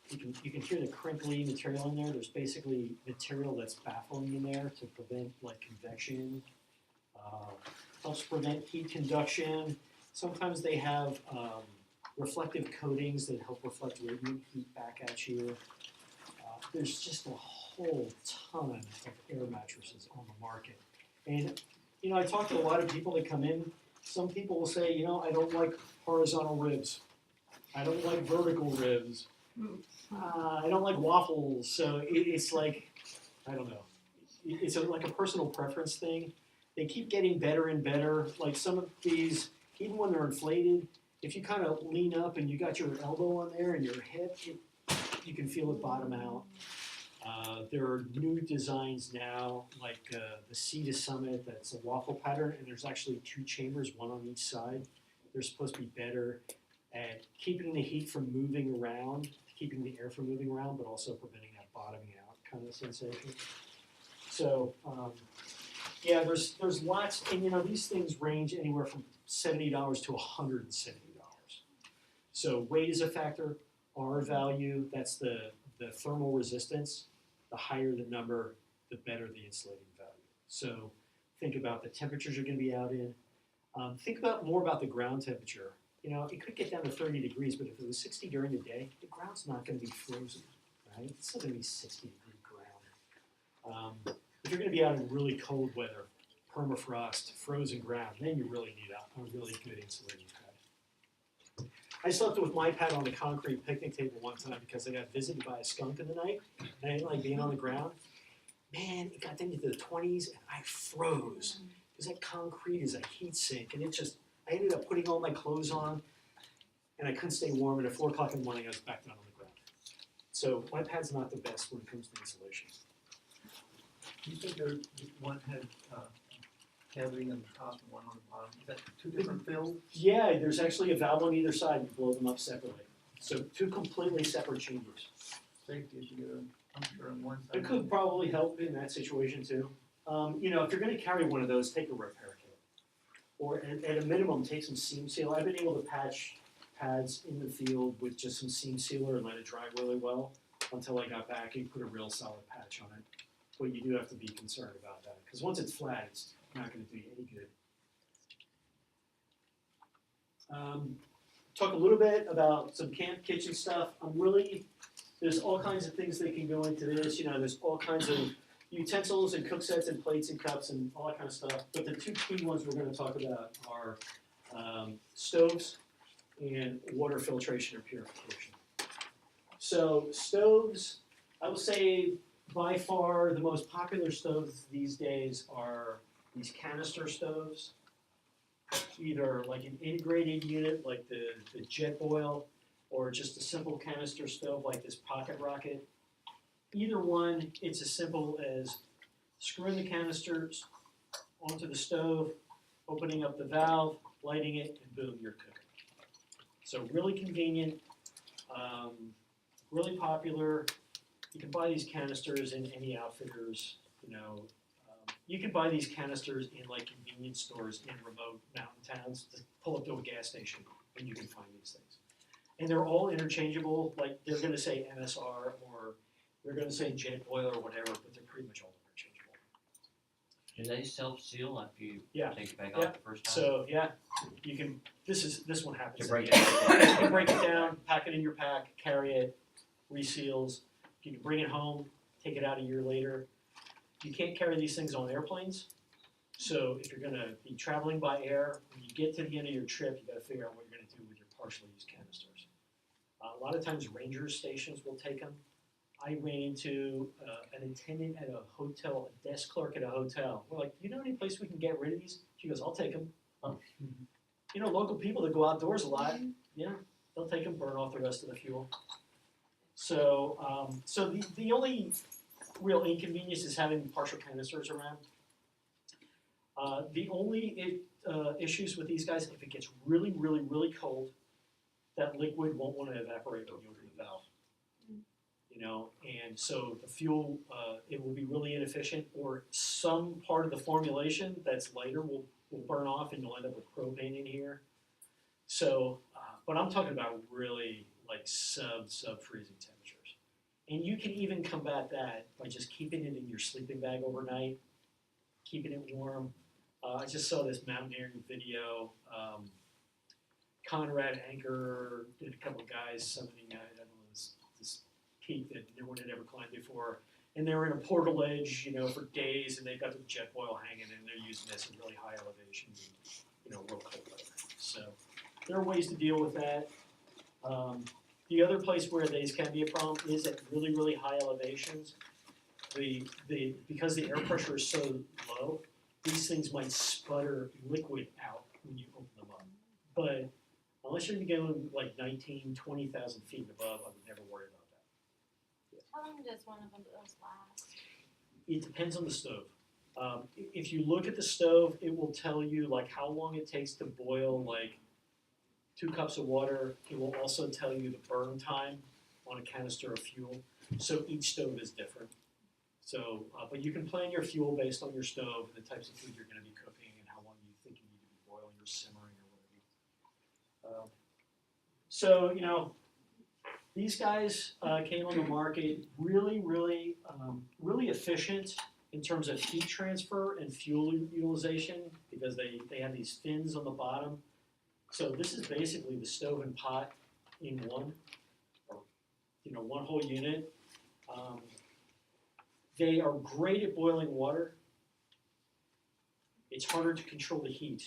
You can hear the crinkly material in there. There's basically material that's baffling in there to prevent convection. Helps prevent heat conduction. Sometimes they have reflective coatings that help reflect radiant heat back at you. There's just a whole ton of air mattresses on the market. And, I talk to a lot of people that come in. Some people will say, I don't like horizontal ribs. I don't like vertical ribs. I don't like waffles, so it's like, I don't know. It's like a personal preference thing. They keep getting better and better. Like some of these, even when they're inflated, if you kind of lean up and you got your elbow on there and your hip, you can feel it bottom out. There are new designs now, like the Sea to Summit, that's a waffle pattern, and there's actually 2 chambers, one on each side. They're supposed to be better at keeping the heat from moving around, keeping the air from moving around, but also preventing that bottoming out kind of sensation. So, yeah, there's lots, and you know, these things range anywhere from $70 to $170. So weight is a factor, R value, that's the thermal resistance. The higher the number, the better the insulating value. So think about the temperatures you're going to be out in. Think more about the ground temperature. You know, it could get down to 30 degrees, but if it was 60 during the day, the ground's not going to be frozen, right? It's still going to be 60-degree ground. If you're going to be out in really cold weather, permafrost, frozen ground, then you really need a really good insulating pad. I slept with my pad on the concrete picnic table one time because I got visited by a skunk in the night, and I didn't like being on the ground. Man, it got down into the 20s, and I froze. Because that concrete is a heat sink, and I ended up putting all my clothes on, and I couldn't stay warm, and at 4 o'clock in the morning, I was back down on the ground. So my pad's not the best when it comes to insulation. You said there, one had cavity on the top and one on the bottom. Is that 2 different fills? Yeah, there's actually a valve on either side. You blow them up separately. So 2 completely separate chambers. Safety if you get a puncture on one side. It could probably help in that situation too. You know, if you're going to carry one of those, take a repair kit. Or at a minimum, take some seam seal. I've been able to patch pads in the field with just some seam sealer and let it dry really well until I got back and put a real solid patch on it. But you do have to be concerned about that because once it's flat, it's not going to do you any good. Talk a little bit about some camp kitchen stuff. There's all kinds of things that can go into this. You know, there's all kinds of utensils and cook sets and plates and cups and all that kind of stuff. But the 2 key ones we're going to talk about are stoves and water filtration or purification. So stoves, I will say by far the most popular stoves these days are these canister stoves, either like an integrated unit like the jet boil or just a simple canister stove like this Pocket Rocket. Either one, it's as simple as screwing the canisters onto the stove, opening up the valve, lighting it, and boom, you're cooking. So really convenient, really popular. You can buy these canisters in any outfitters, you know. You can buy these canisters in like convenience stores in remote mountain towns. Just pull up to a gas station and you can find these things. And they're all interchangeable, like they're gonna say MSR or they're gonna say jet oil or whatever, but they're pretty much all interchangeable. Do they self-seal after you Yeah. take it back Yeah. off the first time? So yeah, you can, this one happens. To break at the end. it You can break it down, pack it in your pack, carry it, reseals. You can bring it home, take it out a year later. You can't carry these things on airplanes. So if you're gonna be traveling by air, when you get to the end of your trip, you gotta figure out what you're gonna do with your partially used canisters. A lot of times ranger stations will take them. I ran into an attendant at a hotel, a desk clerk at a hotel. We're like, do you know any place we can get rid of these? She goes, I'll take them. Oh. You know, local people that go outdoors a lot, yeah, they'll take them, burn off the rest of the fuel. So, the only real inconvenience is having partial canisters around. The only issues with these guys, if it gets really, really, really cold, that liquid won't want to evaporate when you open the valve. You know, and so the fuel, it will be really inefficient, or some part of the formulation that's lighter will burn off and you'll end up with propane in here. So, but I'm talking about really like sub-freezing temperatures. And you can even combat that by just keeping it in your sleeping bag overnight, keeping it warm. I just saw this mountaineering video. Conrad Anchor did a couple of guys summiting, I don't know, this peak that no one had ever climbed before. And they were in a portal edge, you know, for days, and they've got the jet boil hanging, and they're using this at really high elevations, and, you know, real cold weather. So there are ways to deal with that. The other place where these can be a problem is at really, really high elevations. Because the air pressure is so low, these things might sputter liquid out when you open them up. But unless you're going like 19, 20,000 feet and above, I would never worry about that. How long does one of those last? It depends on the stove. If you look at the stove, it will tell you like how long it takes to boil like 2 cups of water. It will also tell you the burn time on a canister of fuel. So each stove is different. So, but you can plan your fuel based on your stove and the types of food you're going to be cooking and how long you think you need to be boiling or simmering or whatever. So, you know, these guys came on the market really, really, really efficient in terms of heat transfer and fuel utilization because they have these fins on the bottom. So this is basically the stove and pot in one, or, you know, one whole unit. They are great at boiling water. It's harder to control the heat.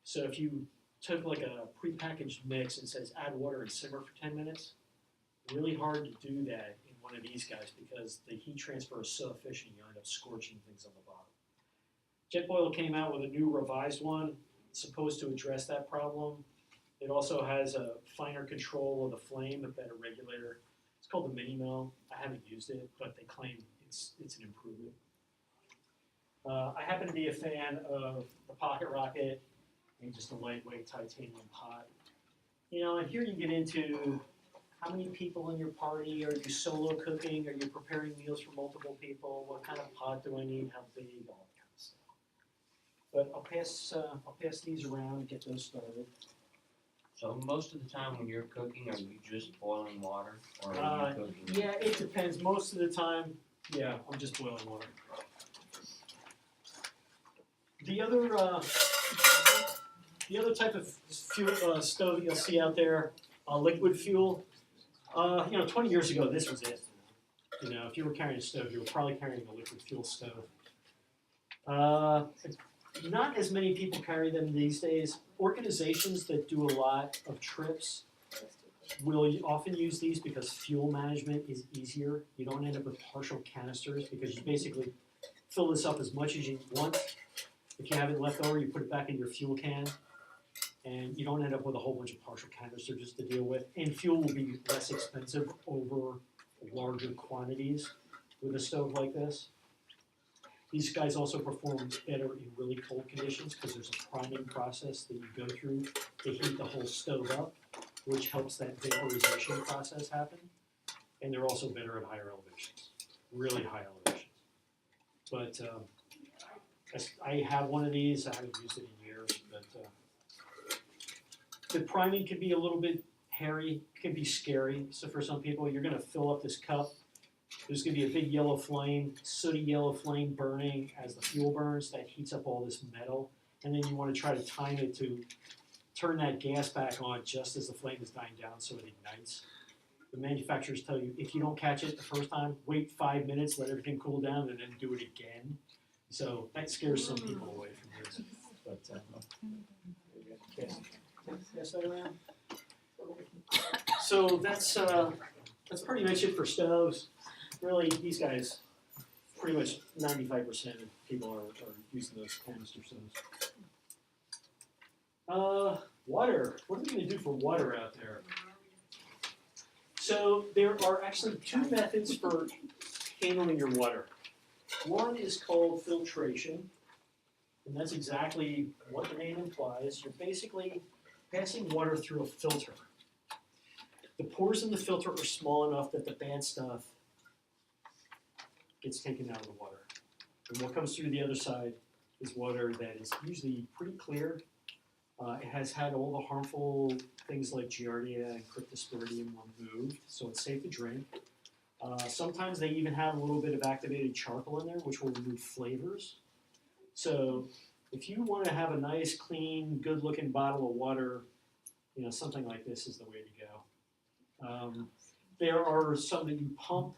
So if you took like a prepackaged mix and says add water and simmer for 10 minutes, really hard to do that in one of these guys because the heat transfer is so efficient you end up scorching things on the bottom. JetBoil came out with a new revised one. It's supposed to address that problem. It also has a finer control of the flame, a better regulator. It's called the Mini Mill. I haven't used it, but they claim it's an improvement. I happen to be a fan of the Pocket Rocket and just a lightweight titanium pot. You know, and here you get into how many people in your party, are you solo cooking, are you preparing meals for multiple people, what kind of pot do I need, how big, all that kind of stuff. But I'll pass these around and get those started. So most of the time when you're cooking, are you just boiling water, or are you cooking? Yeah, it depends. Most of the time, yeah, I'm just boiling water. The other type of fuel stove you'll see out there, liquid fuel. 20 years ago, this was it. You know, if you were carrying a stove, you were probably carrying a liquid fuel stove. Not as many people carry them these days. Organizations that do a lot of trips will often use these because fuel management is easier. You don't end up with partial canisters because you basically fill this up as much as you want. If you have it left over, you put it back in your fuel can, and you don't end up with a whole bunch of partial canisters to deal with. And fuel will be less expensive over larger quantities with a stove like this. These guys also perform better in really cold conditions because there's a priming process that you go through to heat the whole stove up, which helps that vaporization process happen. And they're also better at higher elevations, really high elevations. But I have one of these. I haven't used it in years, but the priming can be a little bit hairy, can be scary. So for some people, you're going to fill up this cup. There's going to be a big yellow flame, sooty yellow flame burning as the fuel burns. That heats up all this metal. And then you want to try to time it to turn that gas back on just as the flame is dying down so it ignites. The manufacturers tell you if you don't catch it the first time, wait 5 minutes, let everything cool down, and then do it again. So that scares some people away from this. But pass that around. So that's pretty much it for stoves. Really, these guys, pretty much 95% of people are using those canister stoves. Water. What are we going to do for water out there? So there are actually 2 methods for handling your water. One is called filtration, and that's exactly what the name implies. You're basically passing water through a filter. The pores in the filter are small enough that the bad stuff gets taken out of the water. And what comes through the other side is water that is usually pretty clear. It has had all the harmful things like Giardia and Cryptosporidium removed, so it's safe to drink. Sometimes they even have a little bit of activated charcoal in there, which will remove flavors. So if you want to have a nice, clean, good-looking bottle of water, something like this is the way to go. There are some that you pump.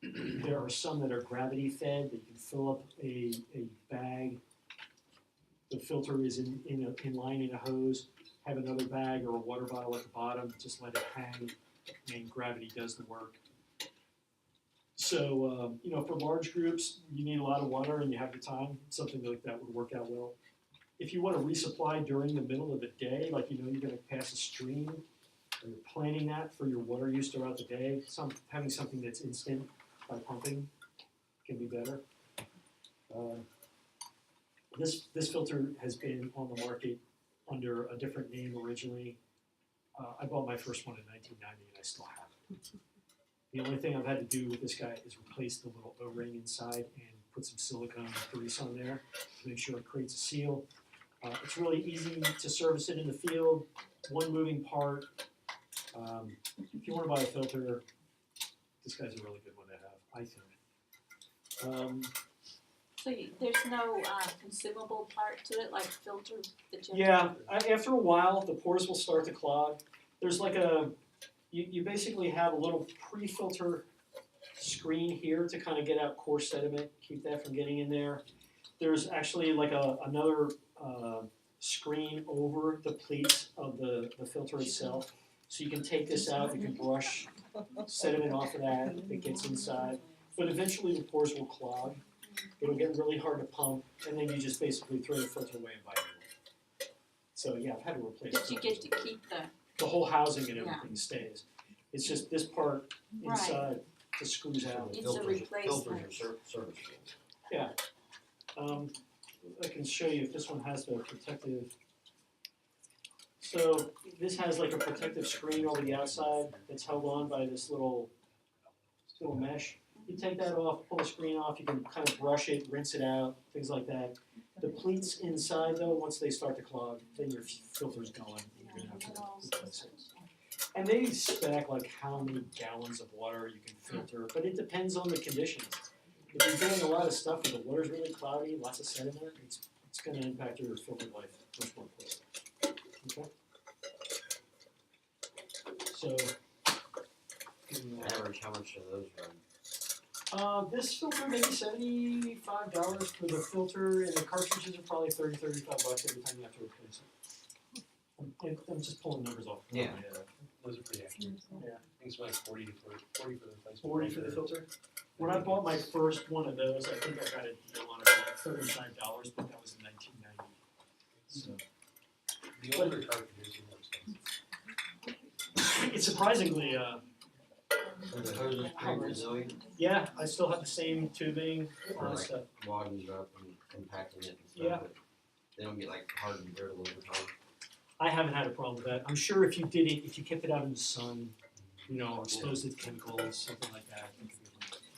There are some that are gravity-fed that you can fill up a bag. The filter is in line in a hose. Have another bag or a water bottle at the bottom. Just let it hang. and gravity does the work. So, for large groups, you need a lot of water and you have the time, something like that would work out well. If you want to resupply during the middle of the day, like you're going to pass a stream, or you're planning that for your water use throughout the day, having something that's instant by pumping can be better. This filter has been on the market under a different name originally. I bought my first one in 1990 and I still have it. The only thing I've had to do with this guy is replace the little O-ring inside and put some silicone grease on there to make sure it creates a seal. It's really easy to service it in the field, one moving part. If you want to buy a filter, this guy's a really good one to have, I think. So there's no consumable part to it, like filter that you Yeah, after a while, the pores will start to clog. There's like you basically have a little pre-filter screen here to kind of get out coarse sediment, keep that from getting in there. There's actually like another screen over the pleats of the filter itself. So you can take this out, you can brush sediment off of that gets inside. But eventually the pores will clog. It'll get really hard to pump, and then you just basically throw the filter away and buy a new one. So yeah, I've had to replace But you get to keep the whole housing and everything stays. It's just this part Right. inside just screws out. It's a replacement. Filters are serviceable. I can show you if this one has the protective. So this has like a protective screen over the outside that's held on by this little mesh. You take that off, pull the screen off, you can kind of brush it, rinse it out, things like that. The pleats inside though, once they start to clog, then your filter's going. You're gonna have to replace it. And they spec like how many gallons of water you can filter, but it depends on the conditions. If you're doing a lot of stuff where the water's really cloudy, lots of sediment, it's going to impact your filter life much more quickly. Okay? So, Average, how much do those run? this filter maybe $75 for the filter, and the cartridges are probably $35 every time you have to replace it. I'm just pulling numbers off. Yeah. Those are pretty accurate. Yeah. I think it's like 40 for the replacement. 40 for the filter. When I bought my first one of those, I think I got a deal on it for like $35, but that was in 1990. So The older cartridges are more expensive. it's surprisingly, Are the hoses pretty resilient? yeah, I still have the same tubing, all Or that like stuff. wadding it up and compacting it and stuff? Yeah. But they don't get like hardened and brittle over time? I haven't had a problem with that. I'm sure if you kept it out in the sun, exposed it to chemicals, something like that. It could be fine.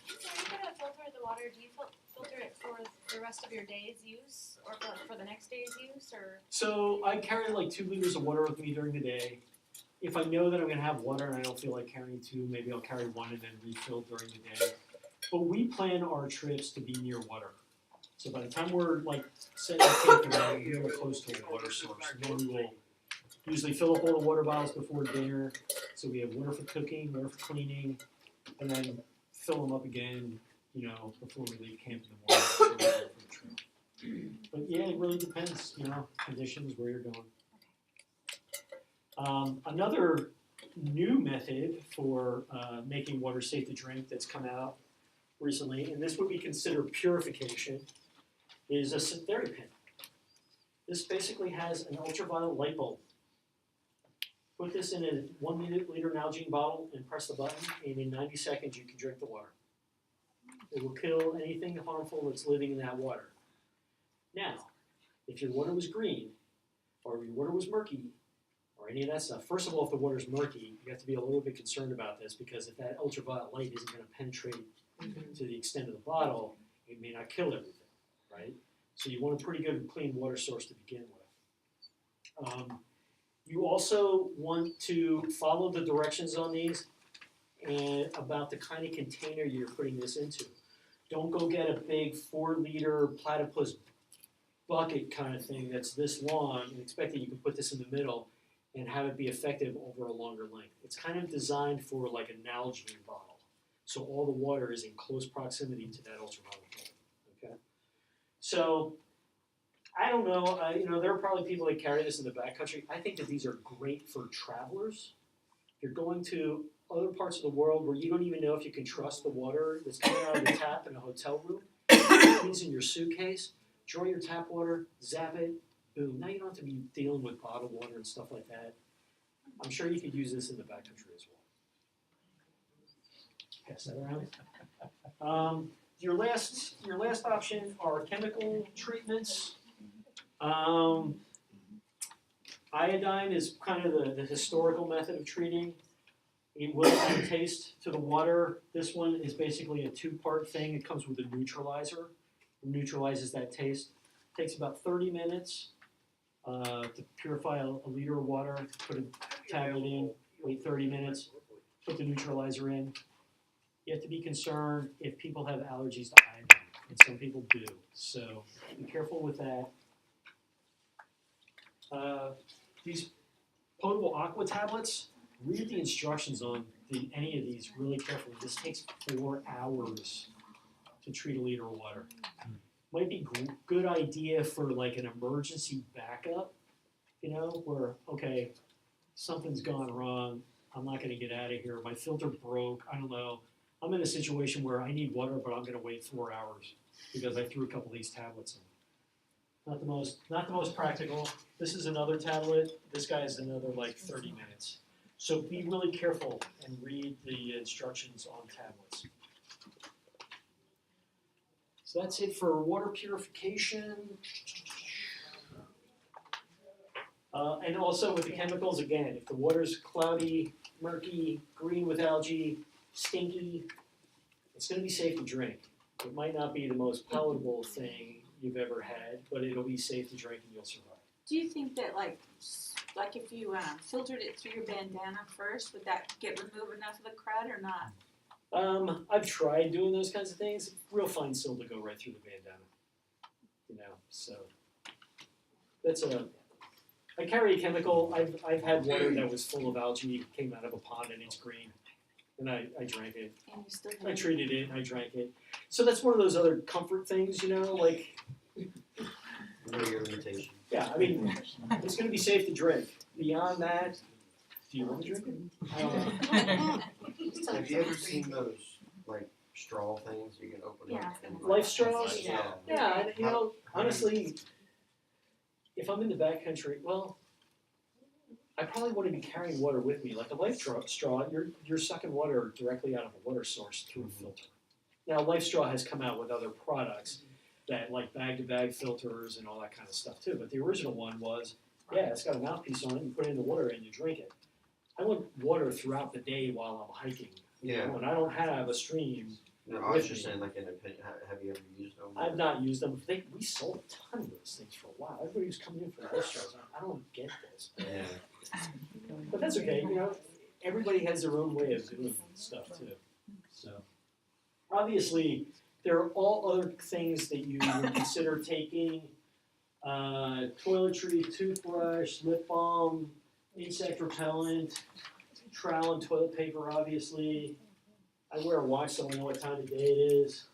So you're gonna filter the water, do you filter it for the rest of your day's use, or for the next day's use, or? So I carry like 2 liters of water with me during the day. If I know that I'm gonna have water and I don't feel like carrying 2, maybe I'll carry 1 and then refill during the day. But we plan our trips to be near water. So by the time we're like setting up camp, we're close to a water source. And then we will usually fill up all the water bottles before dinner. So we have water for cooking, water for cleaning, and then fill them up again, before we leave camp in the morning. So we're ready for the trail. But yeah, it really depends, conditions, where you're going. Another new method for making water safe to drink that's come out recently, and this would be considered purification, is a synthetic pen. This basically has an ultraviolet light bulb. Put this in a 1 liter Nalgene bottle and press the button, and in 90 seconds you can drink the water. It will kill anything harmful that's living in that water. Now, if your water was green, or your water was murky, or any of that stuff, first of all, if the water's murky, you have to be a little bit concerned about this, because if that ultraviolet light isn't going to penetrate to the extent of the bottle, it may not kill everything, right? So you want a pretty good clean water source to begin with. You also want to follow the directions on these and about the kind of container you're putting this into. Don't go get a big 4-liter platypus bucket kind of thing that's this long and expect that you can put this in the middle and have it be effective over a longer length. It's kind of designed for like a Nalgene bottle. So all the water is in close proximity to that ultraviolet bulb, okay? So, I don't know, there are probably people that carry this in the backcountry. I think that these are great for travelers. If you're going to other parts of the world where you don't even know if you can trust the water that's coming out of the tap in a hotel room. It's in your suitcase. Draw your tap water, zap it, boom. Now you don't have to be dealing with bottled water and stuff like that. I'm sure you could use this in the backcountry as well. Pass that around. Your last option are chemical treatments. Iodine is kind of the historical method of treating. It will add taste to the water. This one is basically a two-part thing. It comes with a neutralizer. It neutralizes that taste. It takes about 30 minutes to purify a liter of water. Put a tablet in, wait 30 minutes, put the neutralizer in. You have to be concerned if people have allergies to iodine, and some people do. So be careful with that. These potable aqua tablets, read the instructions on any of these really carefully. This takes 4 hours to treat a liter of water. Might be good idea for like an emergency backup, you know, where, okay, something's gone wrong, I'm not gonna get out of here, my filter broke, I don't know. I'm in a situation where I need water, but I'm gonna wait 4 hours because I threw a couple of these tablets in. Not the most practical. This is another tablet. This guy is another like 30 minutes. So be really careful and read the instructions on tablets. So that's it for water purification. And also with the chemicals, again, if the water's cloudy, murky, green with algae, stinky, it's going to be safe to drink. It might not be the most palatable thing you've ever had, but it'll be safe to drink and you'll survive. Do you think that like if you filtered it through your bandana first, would that remove enough of the crud or not? I've tried doing those kinds of things. Real fine silt to go right through the bandana. You know, so that's I carry a chemical. I've had water that was full of algae, came out of a pond and it's green. And I drank it. And you still I treated it and I drank it. So that's one of those other comfort things, you know, like Know your limitation. yeah, I mean, it's gonna be safe to drink. Beyond that, do you want to drink it? I don't know. Have you ever seen those like straw things you can open up? Yeah. And, Life straws? Yeah. Yeah, and, you know, honestly, if I'm in the backcountry, well, I probably wouldn't be carrying water with me. Like a life straw, you're sucking water directly out of a water source through a filter. Now, Life Straw has come out with other products that like bag-to-bag filters and all that kind of stuff too. But the original one was, yeah, it's got a mouthpiece on it. You put it in the water and you drink it. I want water throughout the day while I'm hiking. Yeah. When I don't have a stream. No, I was just saying, like, in opinion, have you ever used them? I've not used them. We sold a ton of those things for a while. Everybody was coming in for Life Straws. I don't get this. Yeah. But that's okay, you know, everybody has their own way of doing stuff too. So obviously there are all other things that you would consider taking. Toiletry, toothbrush, lip balm, insect repellent, trowel and toilet paper obviously. I wear a watch so I know what time of day it is.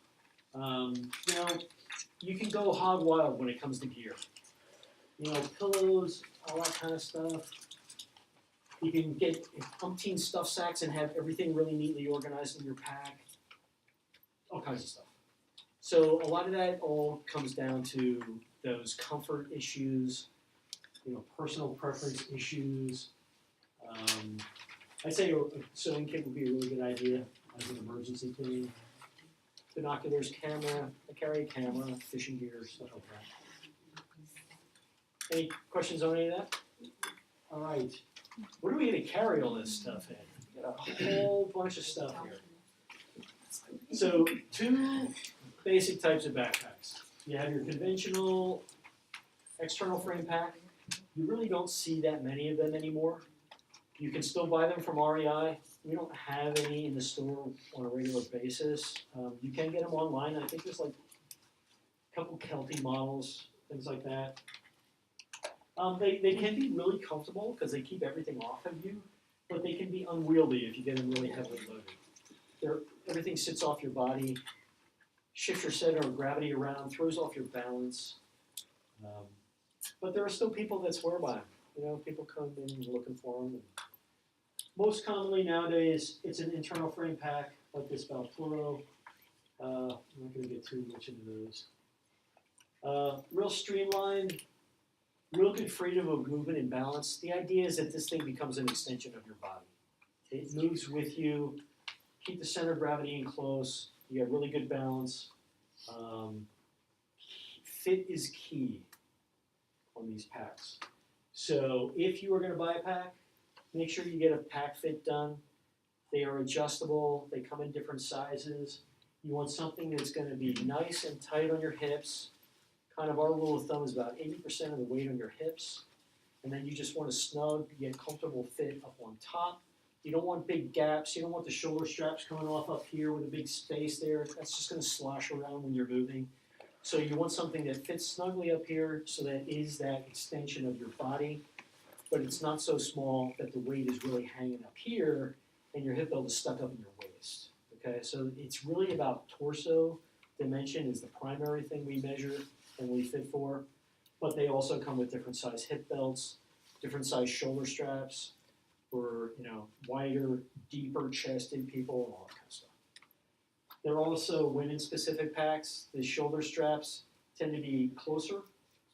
You know, you can go hog wild when it comes to gear. You know, pillows, all that kind of stuff. You can get umpteen stuff sacks and have everything really neatly organized in your pack. All kinds of stuff. So a lot of that all comes down to those comfort issues, you know, personal preference issues. I'd say a sewing kit would be a really good idea as an emergency thing. Binoculars, camera, I carry a camera, fishing gear, stuff like that. Any questions on any of that? All right. Where are we going to carry all this stuff in? We got a whole bunch of stuff here. So, 2 basic types of backpacks. You have your conventional external frame pack. You really don't see that many of them anymore. You can still buy them from REI. We don't have any in the store on a regular basis. You can get them online. I think there's like a couple Kelty models, things like that. They can be really comfortable because they keep everything off of you, but they can be unwieldy if you get them really heavily loaded. Everything sits off your body, shifts your center of gravity around, throws off your balance. But there are still people that swear by them. You know, people come in looking for them. And most commonly nowadays, it's an internal frame pack like this Valtoro. I'm not gonna get too much into those. Real streamlined, real good freedom of movement and balance. The idea is that this thing becomes an extension of your body. It moves with you, keep the center of gravity in close, you have really good balance. Fit is key on these packs. So if you are gonna buy a pack, make sure you get a pack fit done. They are adjustable, they come in different sizes. You want something that's gonna be nice and tight on your hips. Kind of our rule of thumb is about 80% of the weight on your hips. And then you just want a snug, yet comfortable fit up on top. You don't want big gaps, you don't want the shoulder straps coming off up here with a big space there. That's just gonna slosh around when you're moving. So you want something that fits snugly up here so that is that extension of your body, but it's not so small that the weight is really hanging up here and your hip belt is stuck up in your waist. Okay, so it's really about torso dimension is the primary thing we measure and we fit for, but they also come with different size hip belts, different size shoulder straps for, wider, deeper chested people and all that kind of stuff. There are also women specific packs. The shoulder straps tend to be closer.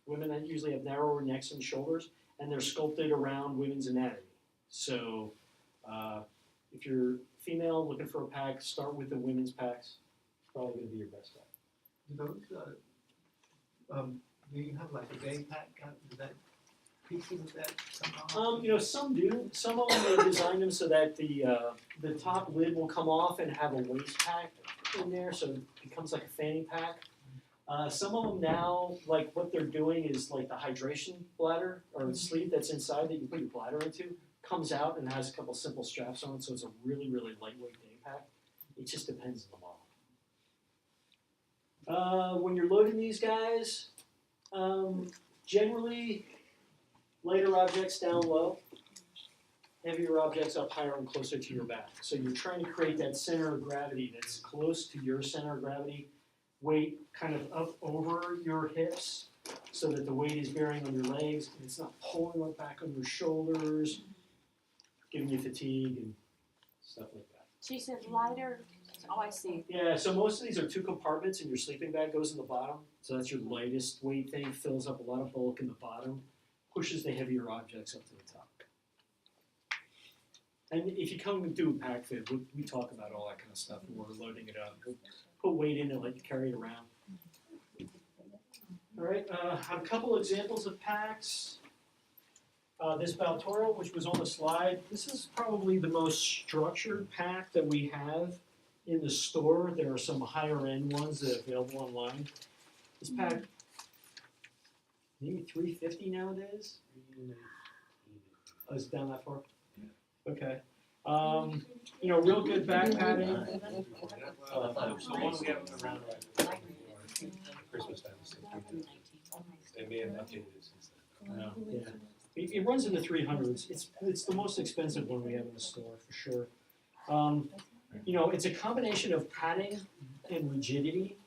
Women that usually have narrower necks and shoulders, and they're sculpted around women's anatomy. So if you're female looking for a pack, start with the women's packs. It's probably going to be your best bet. Do those, do you have like a day pack, does that pieces of that somehow? Some do. Some of them they design them so that the top lid will come off and have a waist pack in there, so it becomes like a fanny pack. Some of them now, like what they're doing is like the hydration bladder or the sleeve that's inside that you put your bladder into comes out and has a couple simple straps on it, so it's a really, really lightweight day pack. It just depends on the model. When you're loading these guys, generally lighter objects down low, heavier objects up higher and closer to your back. So you're trying to create that center of gravity that's close to your center of gravity, weight kind of up over your hips so that the weight is bearing on your legs and it's not pulling back on your shoulders, giving you fatigue and stuff like that. She said lighter, oh, I see. Yeah, so most of these are 2 compartments and your sleeping bag goes in the bottom. So that's your lightest weight thing, fills up a lot of bulk in the bottom, pushes the heavier objects up to the top. And if you come and do a pack fit, we talk about all that kind of stuff when we're loading it up. We'll put weight in it, let you carry it around. All right, I have a couple examples of packs. This Valtoro, which was on the slide, this is probably the most structured pack that we have in the store. There are some higher end ones that are available online. This pack, maybe $350 nowadays? Oh, is it down that far? Okay. Real good back padding. Christmas time. They may have updated it since then. Yeah. It runs in the 300s. It's the most expensive one we have in the store for sure. It's a combination of padding and rigidity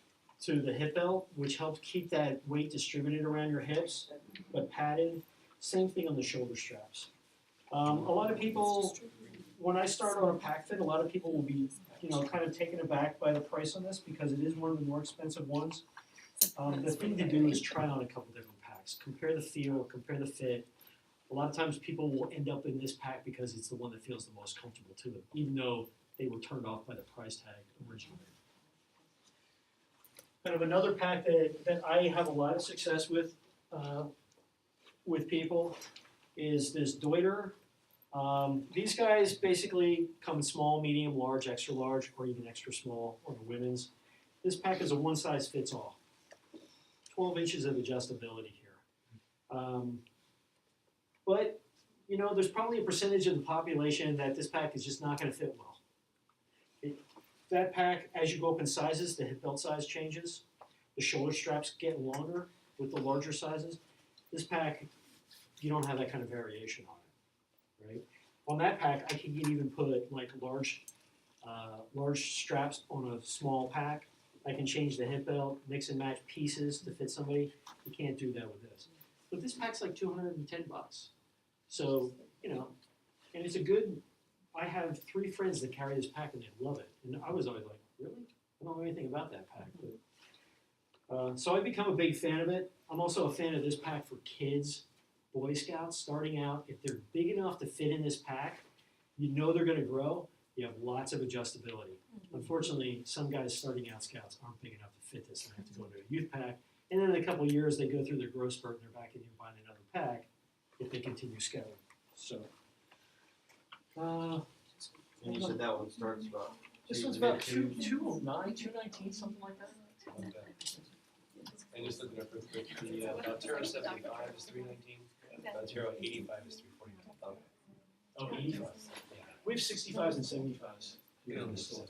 to the hip belt, which helps keep that weight distributed around your hips, but padded. Same thing on the shoulder straps. A lot of people, when I start on a pack fit, a lot of people will be, kind of taken aback by the price on this because it is one of the more expensive ones. The thing to do is try on a couple different packs. Compare the feel, compare the fit. A lot of times people will end up in this pack because it's the one that feels the most comfortable to them, even though they were turned off by the price tag originally. Kind of another pack that I have a lot of success with people is this Deuter. These guys basically come in small, medium, large, extra large, or even extra small on the women's. This pack is a one size fits all. 12 inches of adjustability here. But, there's probably a percentage of the population that this pack is just not going to fit well. That pack, as you go up in sizes, the hip belt size changes. The shoulder straps get longer with the larger sizes. This pack, you don't have that kind of variation on it, right? On that pack, I can even put like large straps on a small pack. I can change the hip belt, mix and match pieces to fit somebody. You can't do that with this. But this pack's like $210. So, and it's a good I have 3 friends that carry this pack and they love it. And I was always like, really? I don't know anything about that pack. But, so I've become a big fan of it. I'm also a fan of this pack for kids, Boy Scouts starting out. If they're big enough to fit in this pack, you know they're going to grow. You have lots of adjustability. Unfortunately, some guys starting out Scouts aren't big enough to fit this and have to go into a youth pack. And then in a couple of years, they go through their growth spurt and they're back in here buying another pack if they continue scouting. So, And you said that one starts about. This one's about 209, 219, something like that. I just looked it up real quick. The Valterra 75 is 319. Valterra 85 is 349. oh, 85. We have 65s and 75s here in the store.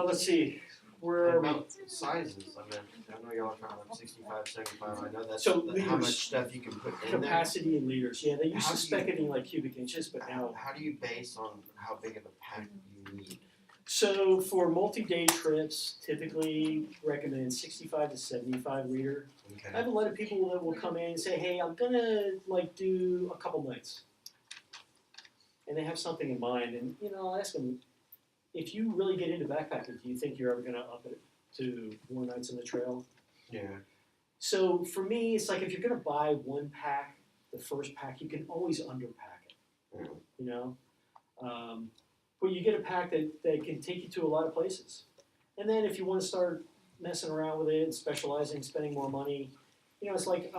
Let's see. Where are we? About sizes, I mean, I know y'all are talking about 65, 75, I know that's So how liters. much stuff you can put in there. Capacity in liters. Yeah, they used How to do spec you- it in like cubic inches, but now. How do you base on how big of a pack you need? So for multi-day trips, typically recommend 65 to 75 liter. I Okay. have a lot of people that will come in and say, hey, I'm gonna like do a couple nights. And they have something in mind, and I'll ask them, if you really get into backpacking, do you think you're ever gonna up it to more nights on the trail? Yeah. So for me, it's like if you're gonna buy one pack, the first pack, you can always underpack it. Yeah. But you get a pack that can take you to a lot of places. And then if you want to start messing around with it, specializing, spending more money, it's like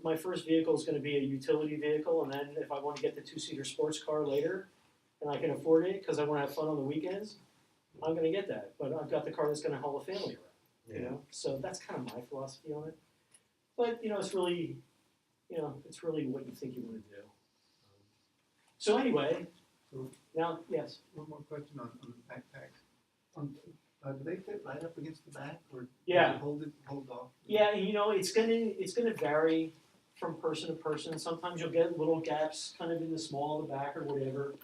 my first vehicle is gonna be a utility vehicle, and then if I want to get the 2-seater sports car later, and I can afford it because I want to have fun on the weekends, I'm gonna get that. But I've got the car that's gonna haul a family around. Yeah. So that's kind of my philosophy on it. But it's really, it's really what you think you want to do. So anyway, now yes. One more question on the backpacks. Do they fit right up against the back, or do Yeah. they hold off? Yeah, it's gonna vary from person to person. Sometimes you'll get little gaps kind of in the small of the back or whatever.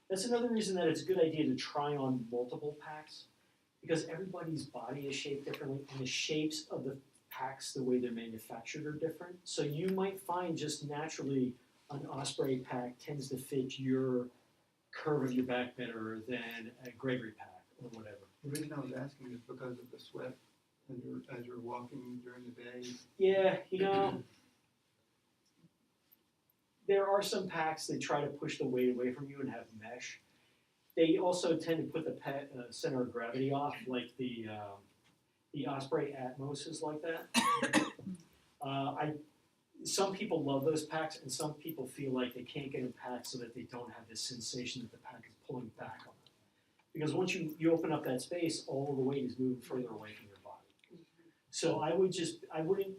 That's another reason that it's a good idea to try on multiple packs, because everybody's body is shaped differently, and the shapes of the packs, the way they're manufactured, are different. So you might find just naturally an Osprey pack tends to fit your curve of your back better than a Gregory pack or whatever. The reason I was asking is because of the sweat as you're walking during the day. Yeah, there are some packs that try to push the weight away from you and have mesh. They also tend to put the center of gravity off, like the Osprey Atmos is like that. Some people love those packs, and some people feel like they can't get a pack so that they don't have this sensation that the pack is pulling back on them. Because once you open up that space, all the weight is moving further away from your body. So I wouldn't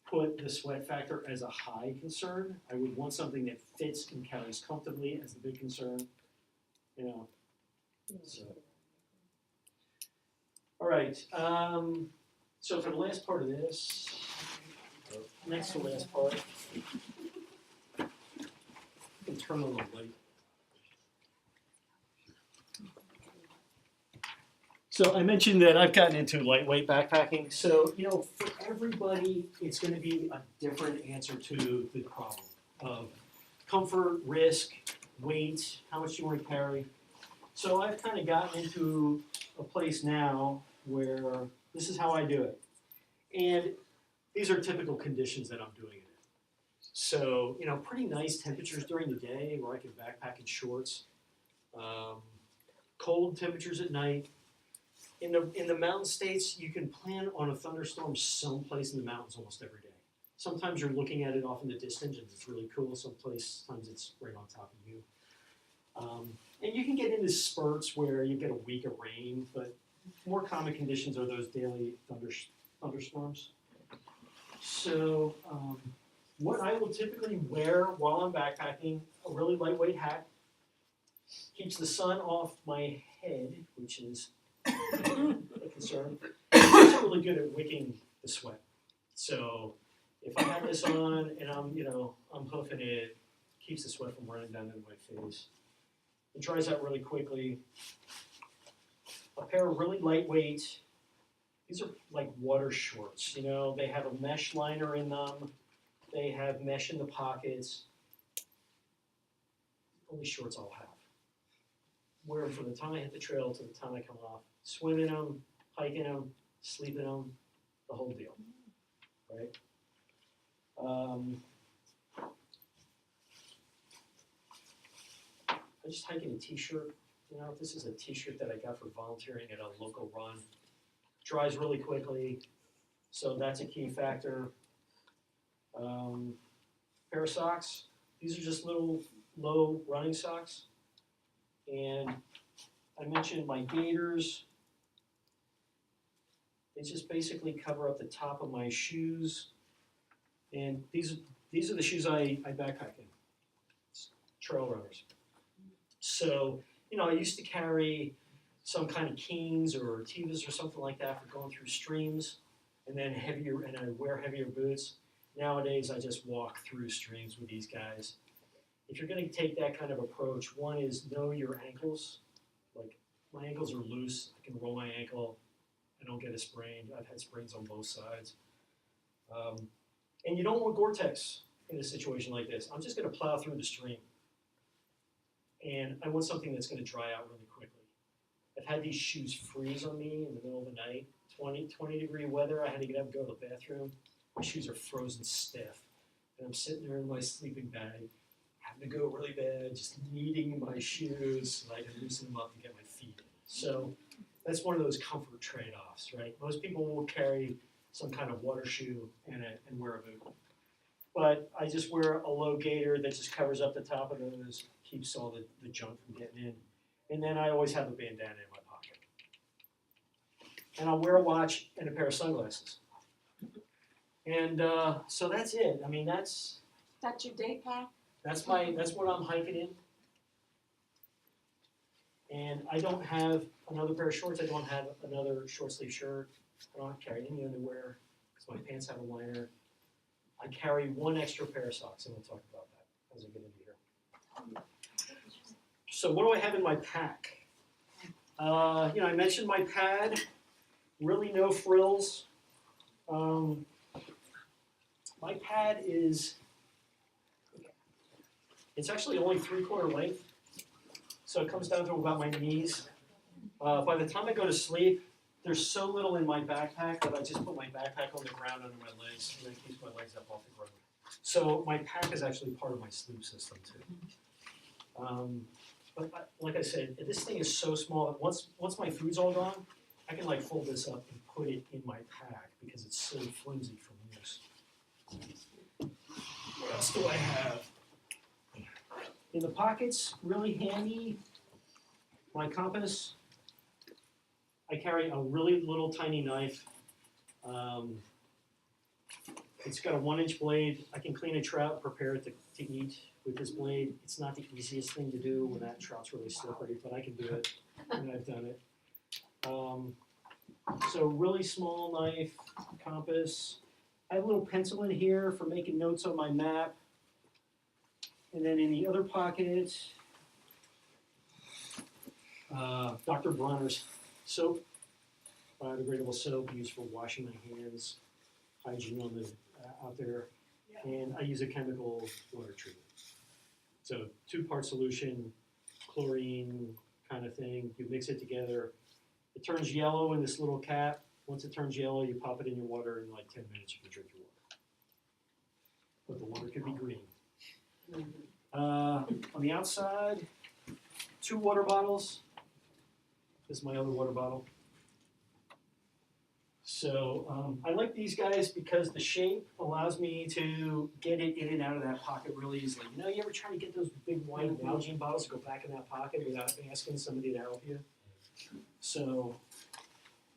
put the sweat factor as a high concern. I would want something that fits and carries comfortably as the big concern. So. All right. So for the last part of this, next to last part, I can turn on the light. So I mentioned that I've gotten into lightweight backpacking. So, for everybody, it's going to be a different answer to the problem of comfort, risk, weight, how much you want to carry. So I've kind of gotten into a place now where this is how I do it. And these are typical conditions that I'm doing it in. So, pretty nice temperatures during the day where I can backpack in shorts. Cold temperatures at night. In the mountain states, you can plan on a thunderstorm someplace in the mountains almost every day. Sometimes you're looking at it off in the distance and it's really cool. Sometimes it's right on top of you. And you can get into spurts where you get a week of rain, but more common conditions are those daily thunderstorms. So what I will typically wear while I'm backpacking, a really lightweight hat, keeps the sun off my head, which is a concern. It's also really good at wicking the sweat. So if I have this on and I'm hoofing it, keeps the sweat from running down into my face. It dries out really quickly. A pair of really lightweight, these are like water shorts, they have a mesh liner in them. They have mesh in the pockets. only shorts I'll have. Wear them from the time I hit the trail to the time I come off. Swim in them, hike in them, sleep in them, the whole deal, right? I just hike in a t-shirt. You know, this is a t-shirt that I got for volunteering at a local run. Dries really quickly, so that's a key factor. Pair of socks. These are just little low running socks. And I mentioned my gaiters. They just basically cover up the top of my shoes. And these are the shoes I backpack in. It's trail runners. So, you know, I used to carry some kind of Keens or Tevas or something like that for going through streams, and then I wear heavier boots. Nowadays, I just walk through streams with these guys. If you're going to take that kind of approach, one is know your ankles. Like, my ankles are loose. I can roll my ankle. I don't get a sprain. I've had sprains on both sides. And you don't want Gore-Tex in a situation like this. I'm just going to plow through the stream. And I want something that's going to dry out really quickly. I've had these shoes freeze on me in the middle of the night. 20 degree weather, I had to get up and go to the bathroom. My shoes are frozen stiff. And I'm sitting there in my sleeping bag, having to go really bad, just needing my shoes so I can loosen them up and get my feet in. So that's one of those comfort trade-offs, right? Most people will carry some kind of water shoe and wear a boot. But I just wear a low gaiter that just covers up the top of those, keeps all the junk from getting in. And then I always have a bandana in my pocket. And I'll wear a watch and a pair of sunglasses. And so that's it. I mean, that's Your day pack? that's what I'm hiking in. And I don't have another pair of shorts. I don't have another short sleeve shirt. I don't carry any underwear because my pants have a liner. I carry one extra pair of socks, and we'll talk about that as I get into here. So what do I have in my pack? I mentioned my pad. Really no frills. My pad it's actually only 3/4 length, so it comes down to about my knees. By the time I go to sleep, there's so little in my backpack that I just put my backpack on the ground under my legs, and that keeps my legs up off the ground. So my pack is actually part of my sleep system too. But like I said, this thing is so small that once my food's all gone, I can like fold this up and put it in my pack because it's so flimsy from use. What else do I have? In the pockets, really handy, my compass. I carry a really little tiny knife. It's got a 1-inch blade. I can clean a trout, prepare it to eat with this blade. It's not the easiest thing to do when that trout's really slippery, but I can do it, and I've done it. So really small knife, compass. I have a little pencil in here for making notes on my map. And then in the other pocket, Dr. Bronner's soap, biodegradable soap used for washing my hands, hygiene on the out there, and I use a chemical water treatment. So 2-part solution, chlorine kind of thing. You mix it together. It turns yellow in this little cap. Once it turns yellow, you pop it in your water. In like 10 minutes, you can drink your water. But the water could be green. On the outside, 2 water bottles. This is my other water bottle. So I like these guys because the shape allows me to get it in and out of that pocket really easily. You know, you ever try to get those big white Nalgene bottles to go back in that pocket without asking somebody to help you? So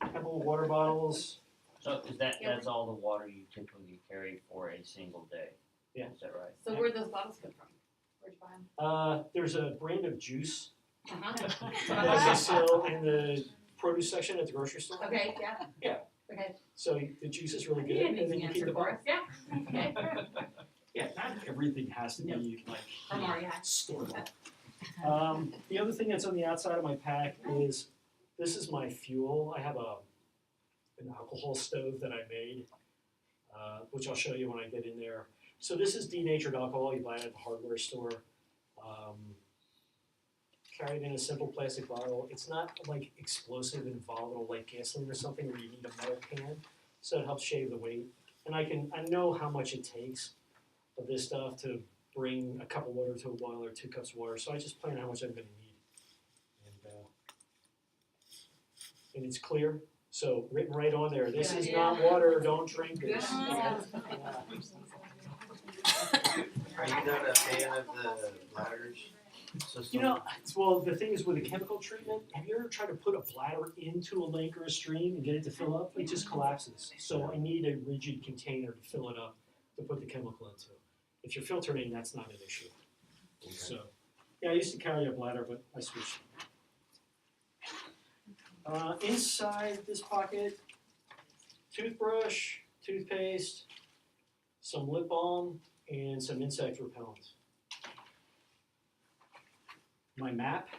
a couple of water bottles. So that's all the water you typically carry for a single day? Yeah. Is that right? So where'd those bottles come from? Where'd you buy them? There's a brand of juice Uh-huh. that they sell in the produce section at the grocery store. Okay, yeah. Yeah. Okay. So the juice is really good, You and need then the you keep answer the for bottle. us, yeah. Okay. Yeah, not everything has to be No. like From REI. store bought. The other thing that's on the outside of my pack is this is my fuel. I have an alcohol stove that I made, which I'll show you when I get in there. So this is denatured alcohol you buy at the hardware store. carried in a simple plastic bottle. It's not like explosive and volatile like gasoline or something where you need a metal can, so it helps shave the weight. And I know how much it takes of this stuff to bring a cup of water to a boil or 2 cups of water, so I just plan how much I'm gonna need. And it's clear, so written right on there, this is not water, don't drink this. Are you not a fan of the bladders system? You know, well, the thing is with a chemical treatment, have you ever tried to put a bladder into a lake or a stream and get it to fill up? It just collapses. So I need a rigid container to fill it up to put the chemical into. If you're filtering, that's not an issue. Okay. So, yeah, I used to carry a bladder, but I switched. Inside this pocket, toothbrush, toothpaste, some lip balm, and some insect repellent. My map,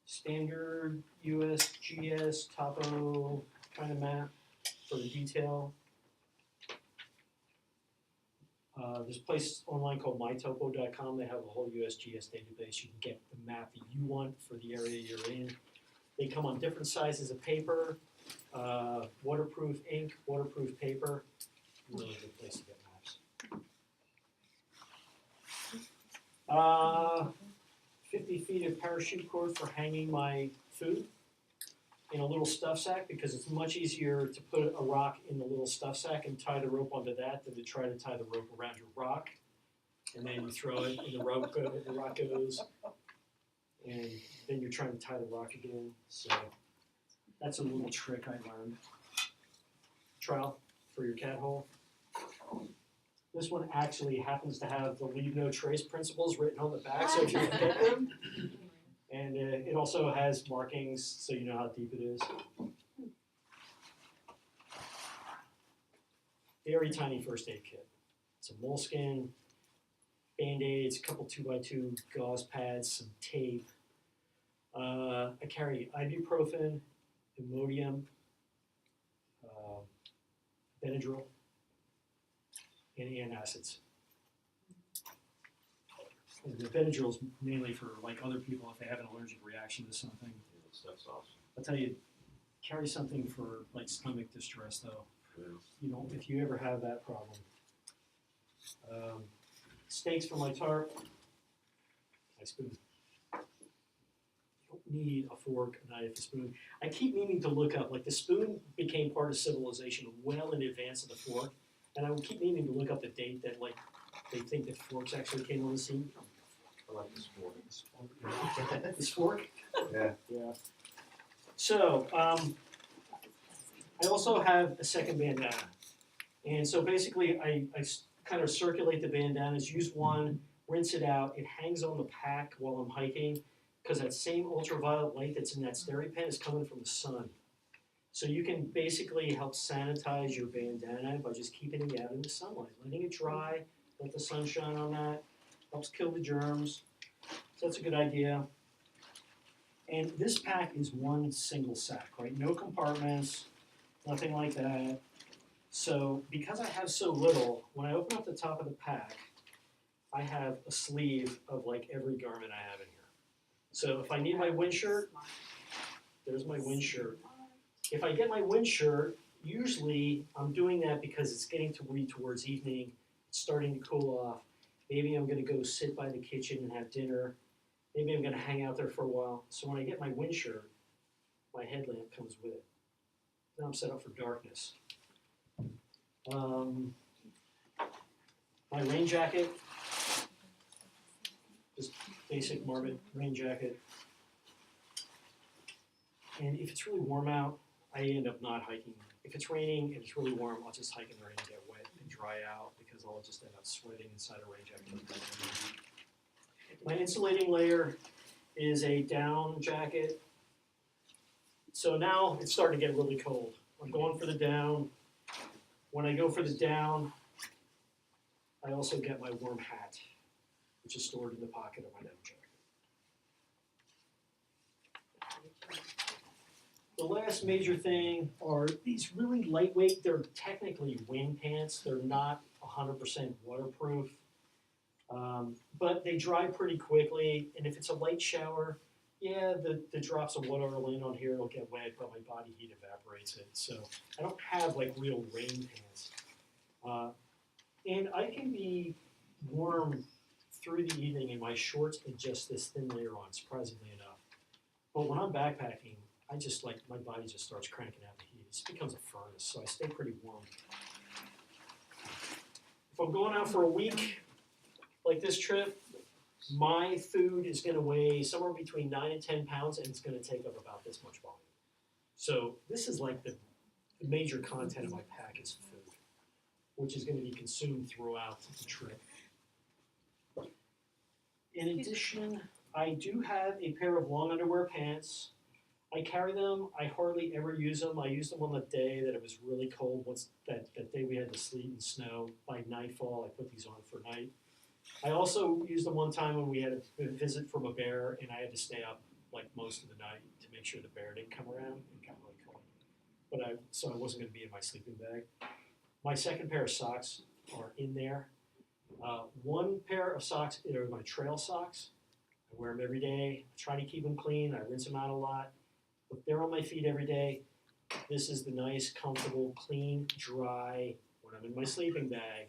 standard USGS topo kind of map for the detail. There's a place online called mytopo.com. They have a whole USGS database. You can get the map that you want for the area you're in. They come on different sizes of paper, waterproof ink, waterproof paper. Really good place to get maps. 50 feet of parachute cord for hanging my food in a little stuff sack because it's much easier to put a rock in the little stuff sack and tie the rope onto that than to try to tie the rope around your rock. And then you throw it and the rock goes, and then you're trying to tie the rock again. So that's a little trick I learned. Trowel for your cat hole. This one actually happens to have the leave no trace principles written on the back, so if you forget them. And it also has markings so you know how deep it is. Very tiny first aid kit. It's a moleskin, Band-Aids, a couple 2x2 gauze pads, some tape. I carry ibuprofen, Imodium, Benadryl, and antacids. And the Benadryl is mainly for like other people if they have an allergic reaction to something. Yeah, that stuff's awesome. I'll tell you, carry something for like stomach distress though. You know, if you ever have that problem. Steaks for my tarp. My spoon. You don't need a fork, a knife, a spoon. I keep meaning to look up, like the spoon became part of civilization well in advance of the fork. And I would keep meaning to look up the date that like they think that forks actually came on the scene. I like this fork. This fork? Yeah. Yeah. So, I also have a second bandana. And so basically I kind of circulate the bandanas, use one, rinse it out. It hangs on the pack while I'm hiking because that same ultraviolet light that's in that SteriPen is coming from the sun. So you can basically help sanitize your bandana by just keeping it out in the sunlight, letting it dry, let the sun shine on that, helps kill the germs. So that's a good idea. And this pack is one single sack, right? No compartments, nothing like that. So because I have so little, when I open up the top of the pack, I have a sleeve of like every garment I have in here. So if I need my wind shirt, there's my wind shirt. If I get my wind shirt, usually I'm doing that because it's getting to be towards evening, it's starting to cool off. Maybe I'm gonna go sit by the kitchen and have dinner. Maybe I'm gonna hang out there for a while. So when I get my wind shirt, my headlamp comes with it. Now I'm set up for darkness. My rain jacket, just basic Marmot rain jacket. And if it's really warm out, I end up not hiking. If it's raining and it's really warm, I'll just hike in the rain and get wet and dry out because I'll just end up sweating inside a rain jacket. My insulating layer is a down jacket. So now it's starting to get really cold. I'm going for the down. When I go for the down, I also get my warm hat, which is stored in the pocket of my down jacket. The last major thing are these really lightweight, they're technically wind pants. They're not 100% waterproof. But they dry pretty quickly, and if it's a light shower, yeah, the drops of water will land on here, it'll get wet, but my body heat evaporates it. So I don't have like real rain pants. And I can be warm through the evening in my shorts and just this thin layer on, surprisingly enough. But when I'm backpacking, I just like, my body just starts cranking out the heat. It just becomes a furnace, so I stay pretty warm. If I'm going out for a week, like this trip, my food is gonna weigh somewhere between 9 and 10 pounds, and it's gonna take up about this much volume. So this is like the major content of my pack is food, which is gonna be consumed throughout the trip. In addition, I do have a pair of long underwear pants. I carry them, I hardly ever use them. I used them on the day that it was really cold. Once that day we had the sleet and snow. By nightfall, I put these on for night. I also used them one time when we had a visit from a bear, and I had to stay up like most of the night to make sure the bear didn't come around. It got really cold. So I wasn't going to be in my sleeping bag. My second pair of socks are in there. One pair of socks are my trail socks. I wear them every day. I try to keep them clean. I rinse them out a lot. But they're on my feet every day. This is the nice, comfortable, clean, dry. When I'm in my sleeping bag,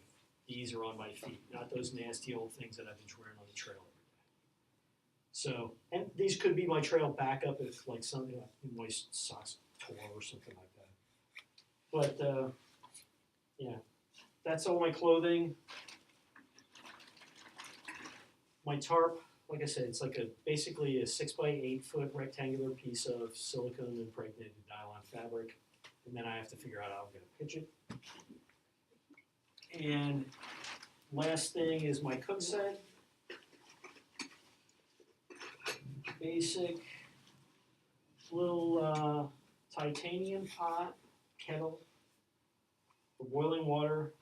these are on my feet, not those nasty old things that I've been wearing on the trail every day. So, and these could be my trail backup if like something like my socks tore or something like that. But yeah, that's all my clothing. My tarp, like I said, it's like basically a 6x8 foot rectangular piece of silicone impregnated nylon fabric, and then I have to figure out how I'm going to pitch it. And last thing is my cook set. Basic little titanium pot, kettle for boiling water.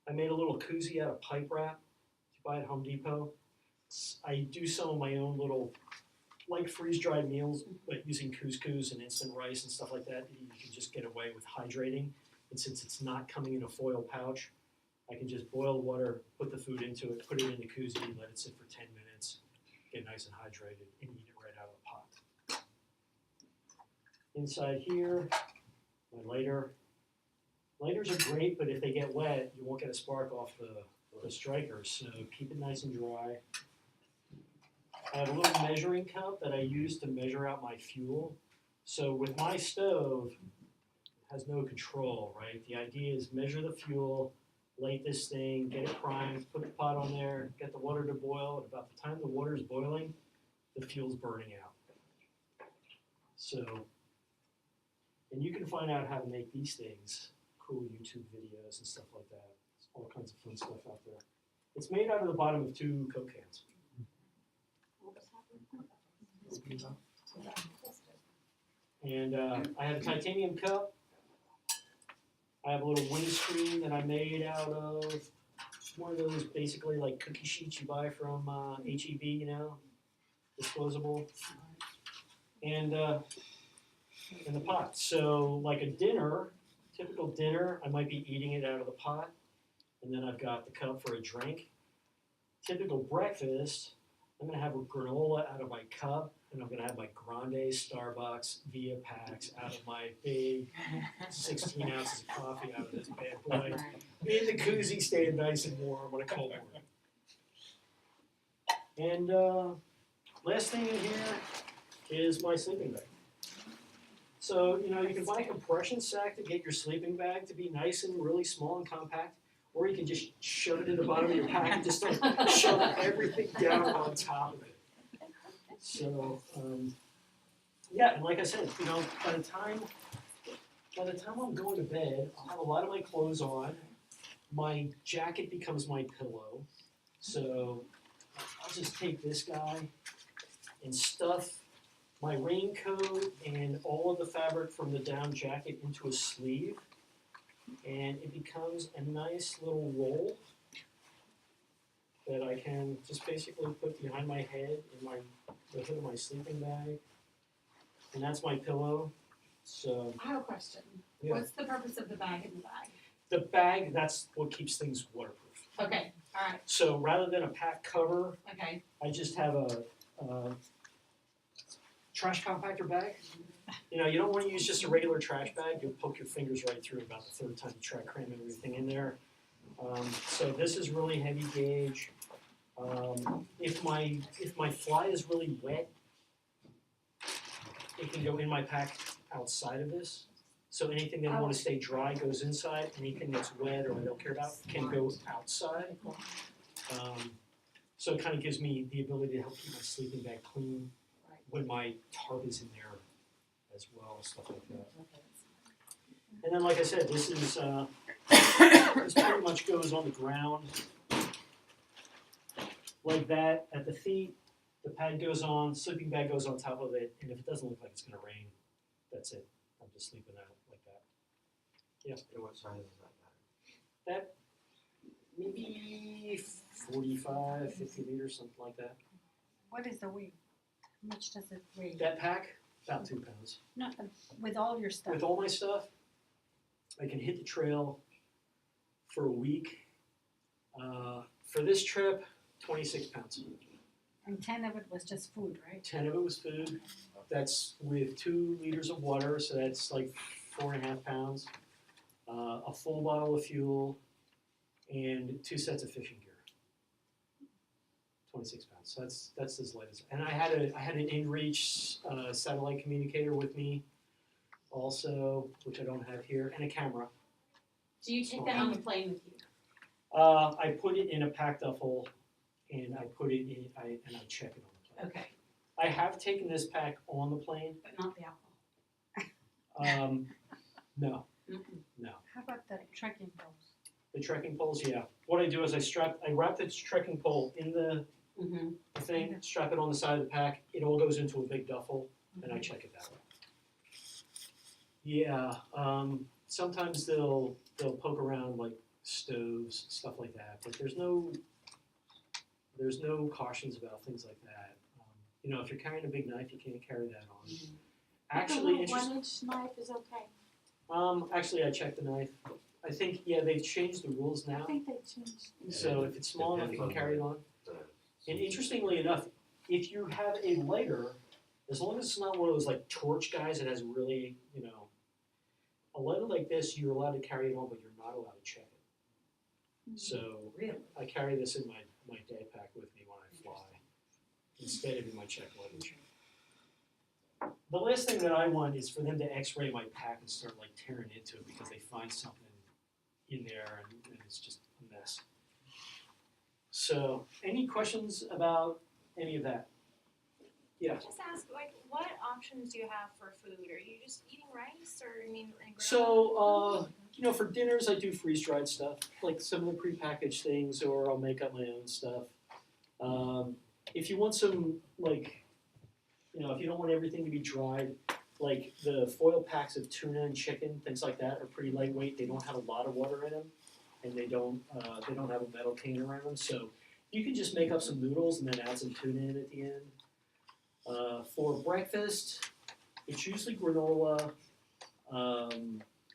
I made a little koozie out of pipe wrap you buy at Home Depot. I do some of my own little, like freeze-dried meals, but using couscous and instant rice and stuff like that. You can just get away with hydrating. And since it's not coming in a foil pouch, I can just boil water, put the food into it, put it in the koozie, let it sit for 10 minutes, get nice and hydrated, and eat it right out of the pot. Inside here, my lighter. Lighters are great, but if they get wet, you won't get a spark off the strikers, so keep it nice and dry. I have a little measuring cup that I use to measure out my fuel. So with my stove, it has no control, right? The idea is measure the fuel, light this thing, get it primed, put the pot on there, get the water to boil. At about the time the water is boiling, the fuel's burning out. So, and you can find out how to make these things, cool YouTube videos and stuff like that. There's all kinds of fun stuff out there. It's made out of the bottom of 2 Coke cans. And I have a titanium cup. I have a little windscreen that I made out of one of those basically like cookie sheets you buy from HEB, you know, disposable. And the pot. So like a dinner, typical dinner, I might be eating it out of the pot. And then I've got the cup for a drink. Typical breakfast, I'm going to have a granola out of my cup, and I'm going to have my Grande Starbucks Via Packs out of my big 16 ounces of coffee out of this bad boy. In the koozie, staying nice and warm on a cold morning. And last thing in here is my sleeping bag. So, you know, you can buy a compression sack to get your sleeping bag to be nice and really small and compact. Or you can just shove it in the bottom of your pack and just start shoving everything down on top of it. So, yeah, and like I said, you know, by the time I'm going to bed, I'll have a lot of my clothes on. My jacket becomes my pillow. So I'll just take this guy and stuff my raincoat and all of the fabric from the down jacket into a sleeve. And it becomes a nice little roll that I can just basically put behind my head in the hood of my sleeping bag. And that's my pillow. So I have a question. yeah. What's the purpose of the bag in the bag? The bag, that's what keeps things waterproof. Okay, Alright, So rather than a pack cover, okay, I just have a trash compactor bag. You know, you don't want to use just a regular trash bag. You'll poke your fingers right through about the third time you try cramming everything in there. So this is really heavy gauge. If my fly is really wet, it can go in my pack outside of this. So anything that I want to stay dry goes inside. Anything that's wet or I don't care about can go outside. So it kind of gives me the ability to help keep my sleeping bag clean when my tarp is in there as well, stuff like that. And then, like I said, this is this pretty much goes on the ground like that at the feet. The pad goes on, sleeping bag goes on top of it, and if it doesn't look like it's gonna rain, that's it. I'm just sleeping out like that. Yeah. And what size is that bag? That maybe 45, 50 liters, something like that. What is the weight? How much does it weigh? That pack, about 2 pounds. Not with all your stuff. With all my stuff, I can hit the trail for a week. For this trip, 26 pounds. And 10 of it was just food, right? 10 of it was food. That's with 2 liters of water, so that's like 4.5 pounds. A full bottle of fuel, and 2 sets of fishing gear. 26 pounds. So that's as light as. And I had an InReach satellite communicator with me, also, which I don't have here, and a camera. do you take that on the plane with you? I put it in a pack duffel, and I put it in. I check it on the plane. Okay, I have taken this pack on the plane. but not the alcohol. No, Mm-mm. no. How about the trekking poles? The trekking poles, yeah. What I do is I wrap the trekking pole in the Mm-hmm. thing, strap it on the side of the pack. It all goes into a big duffel, and I check it that way. Yeah. Sometimes they'll poke around like stoves, stuff like that, but there's no cautions about things like that. You know, if you're carrying a big knife, you can't carry that on. Actually, The little 1-inch knife is okay. actually, I checked the knife. I think they've changed the rules I now. think they changed. So if it's small enough, you can carry it on. And interestingly enough, if you have a lighter, as long as it's not one of those like torch guys that has really, you know, a lighter like this, you're allowed to carry it on, but you're not allowed to check it. So Really? I carry this in my day pack with me when I fly, instead of in my check luggage. The last thing that I want is for them to x-ray my pack and start like tearing into it because they find something in there and it's just a mess. So, any questions about any of that? Yeah. Just ask, like, what options do you have for food? Are you just eating rice, or I mean, and granola? So, you know, for dinners I do freeze-dried stuff, like some of the prepackaged things, or I'll make up my own stuff. If you want some, like, you know, if you don't want everything to be dried, like the foil packs of tuna and chicken, things like that, are pretty lightweight. They don't have a lot of water in them, and they don't have a metal can around them. So you can just make up some noodles and then add some tuna in at the end. For breakfast, it's usually granola.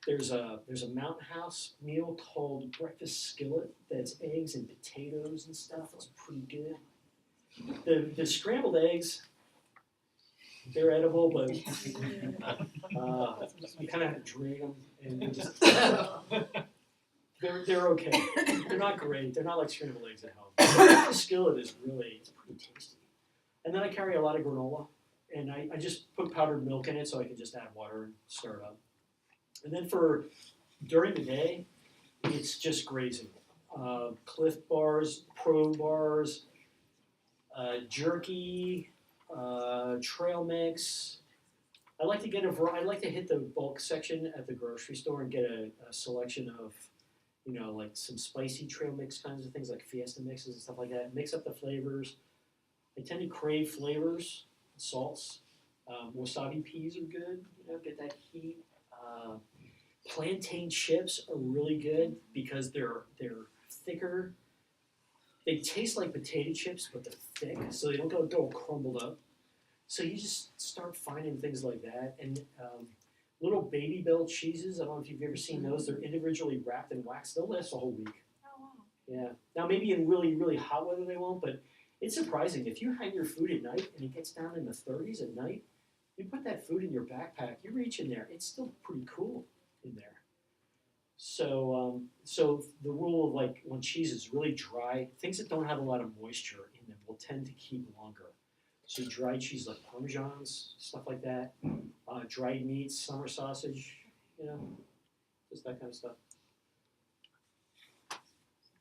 There's a Mountain House meal called breakfast skillet that's eggs and potatoes and stuff. It's pretty good. The scrambled eggs, they're edible, but you kind of have to drain them, and they just, they're okay. They're not great. They're not like scrambled eggs at home. The skillet is really pretty tasty. And then I carry a lot of granola, and I just put powdered milk in it so I can just add water and stir it up. And then for during the day, it's just grazing. Cliff bars, Pro bars, jerky, trail mix. I like to hit the bulk section at the grocery store and get a selection of, you know, like some spicy trail mix kinds of things like Fiesta mixes and stuff like that. Mix up the flavors. I tend to crave flavors, salts. Wasabi peas are good. You know, get that heat. Plantain chips are really good because they're thicker. They taste like potato chips, but they're thick, so they don't go all crumbled up. So you just start finding things like that. And little Baby Bell cheeses, I don't know if you've ever seen those. They're individually wrapped in wax. They'll last a whole week. Oh, wow. Yeah. Now maybe in really, really hot weather they won't, but it's surprising. If you hang your food at night and it gets down in the 30s at night, you put that food in your backpack, you reach in there, it's still pretty cool in there. So the rule of like when cheese is really dry, things that don't have a lot of moisture in them will tend to keep longer. So dry cheese like Parmesans, stuff like that, dried meats, summer sausage, just that kind of stuff.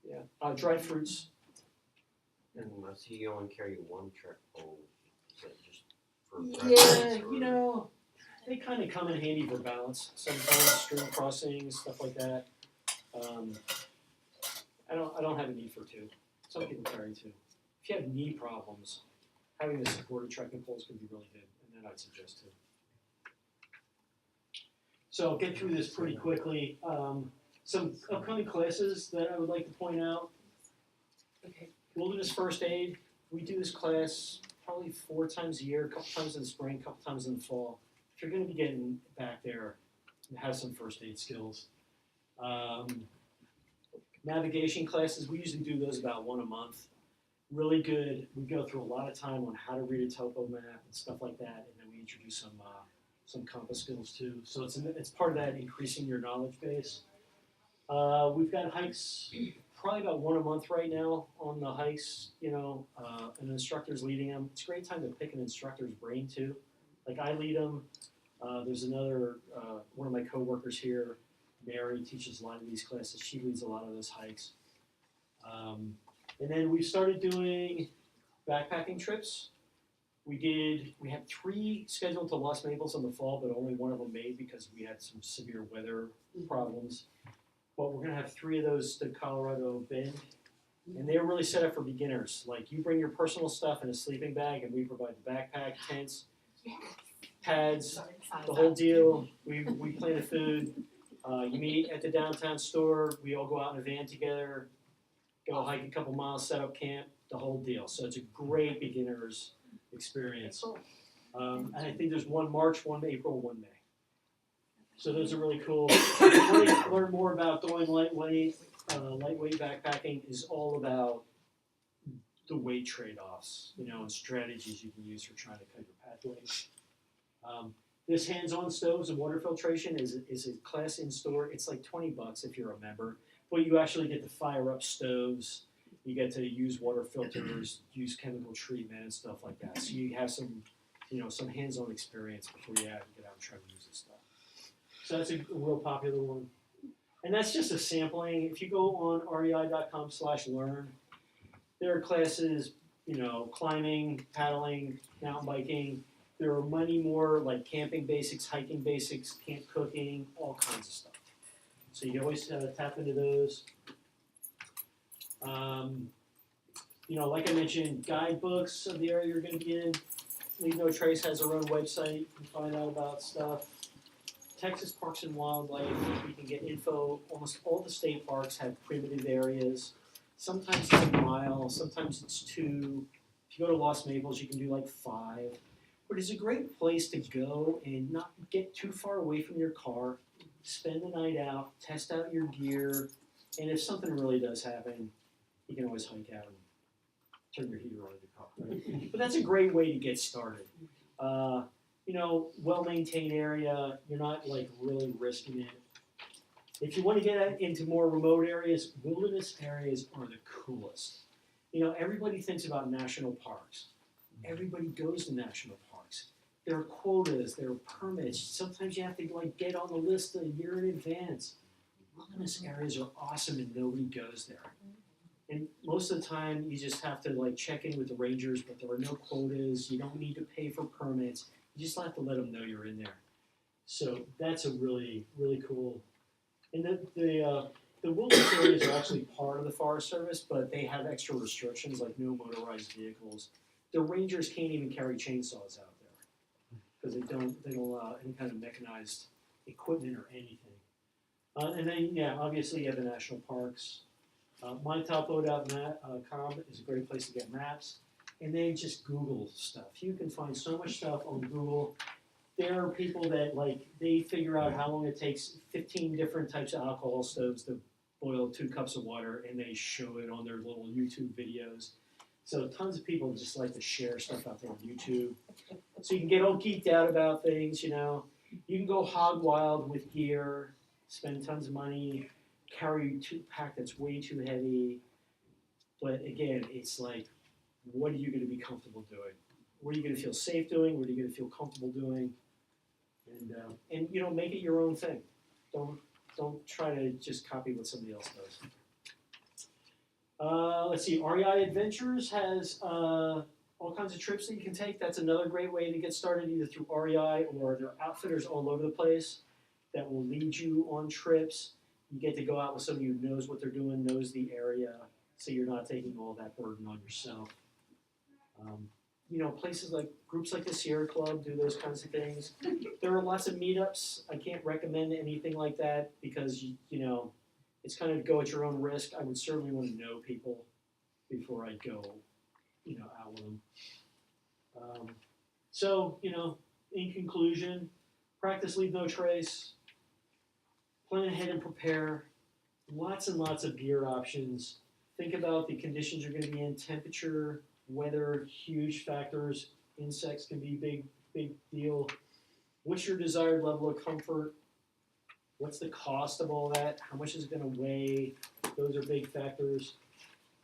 Yeah, dried fruits. And I see you only carry one trek pole. Is that just for Yeah, preference, or- they kind of come in handy for balance. Sometimes stream crossings, stuff like that. I don't have a need for two. Some people carry two. If you have knee problems, having the supported trekking poles can be really good, and then I'd suggest two. So I'll get through this pretty quickly. Some upcoming classes that I would like to point out. Okay, Wilderness First Aid. We do this class probably 4 times a year, a couple times in the spring, a couple times in the fall. If you're going to be getting back there, have some first aid skills. Navigation classes, we usually do those about 1 a month. Really good. We go through a lot of time on how to read a topo map and stuff like that, and then we introduce some compass skills too. So it's part of that increasing your knowledge base. We've got hikes, probably about 1 a month right now on the hikes, an instructor's leading them. It's a great time to pick an instructor's brain too. Like I lead them. There's another, one of my coworkers here, Mary, teaches a lot of these classes. She leads a lot of those hikes. And then we started doing backpacking trips. We had 3 scheduled to Los Maples in the fall, but only 1 of them made because we had some severe weather problems. But we're gonna have 3 of those to Colorado Bend. And they're really set up for beginners. Like you bring your personal stuff in a sleeping bag and we provide the backpack, tents, pads, the whole deal. We plan the food. You meet at the downtown store. We all go out in a van together, go hike a couple miles, set up camp, the whole deal. So it's a great beginner's experience. And I think there's 1 March, 1 April, 1 May. So those are really cool. If you want to learn more about going lightweight backpacking is all about the weight trade-offs, and strategies you can use for trying to cut your pathways. This hands-on stoves and water filtration is a class in store. It's like $20 if you're a member, but you actually get to fire up stoves. You get to use water filters, use chemical treatment and stuff like that. So you have some hands-on experience before you have to get out and try to use this stuff. So that's a real popular one. And that's just a sampling. If you go on rei.com/learn, there are classes, climbing, paddling, mountain biking. There are many more like camping basics, hiking basics, camp cooking, all kinds of stuff. So you always tap into those. Like I mentioned, guidebooks of the area you're going to be in. Leave No Trace has their own website. You can find out about stuff. Texas Parks and Wildlife, you can get info. Almost all the state parks have primitive areas. Sometimes it's a mile, sometimes it's 2. If you go to Los Maples, you can do like 5. But it's a great place to go and not get too far away from your car. Spend the night out, test out your gear, and if something really does happen, you can always hike out and turn your heater on in your car. Right? But that's a great way to get started. Well-maintained area, you're not like really risking it. If you want to get into more remote areas, wilderness areas are the coolest. Everybody thinks about national parks. Everybody goes to national parks. There are quotas, there are permits. Sometimes you have to get on the list a year in advance. Wilderness areas are awesome and nobody goes there. And most of the time you just have to check in with the rangers, but there are no quotas. You don't need to pay for permits. You just have to let them know you're in there. So that's a really, really cool. And the wilderness areas are actually part of the Forest Service, but they have extra restrictions like no motorized vehicles. The rangers can't even carry chainsaws out there because they don't allow any kind of mechanized equipment or anything. And then obviously you have the national parks. MyTopload.com is a great place to get maps. And then just Google stuff. You can find so much stuff on Google. There are people that they figure out how long it takes 15 different types of alcohol stoves to boil 2 cups of water, and they show it on their little YouTube videos. So tons of people just like to share stuff out there on YouTube. So you can get all geeked out about things, you know. You can go hog wild with gear, spend tons of money, carry a pack that's way too heavy. But again, it's like, what are you going to be comfortable doing? What are you going to feel safe doing? What are you going to feel comfortable doing? And you know, make it your own thing. Don't try to just copy what somebody else does. Let's see, REI Adventures has all kinds of trips that you can take. That's another great way to get started, either through REI or there are outfitters all over the place that will lead you on trips. You get to go out with somebody who knows what they're doing, knows the area, so you're not taking all that burden on yourself. You know, places like, groups like the Sierra Club do those kinds of things. There are lots of meetups. I can't recommend anything like that because, you know, it's kind of go at your own risk. I would certainly want to know people before I go, you know, out with them. So, you know, in conclusion, practice, leave no trace. Plan ahead and prepare. Lots and lots of gear options. Think about the conditions you're going to be in, temperature, weather, huge factors. Insects can be big deal. What's your desired level of comfort? What's the cost of all that? How much is it going to weigh? Those are big factors.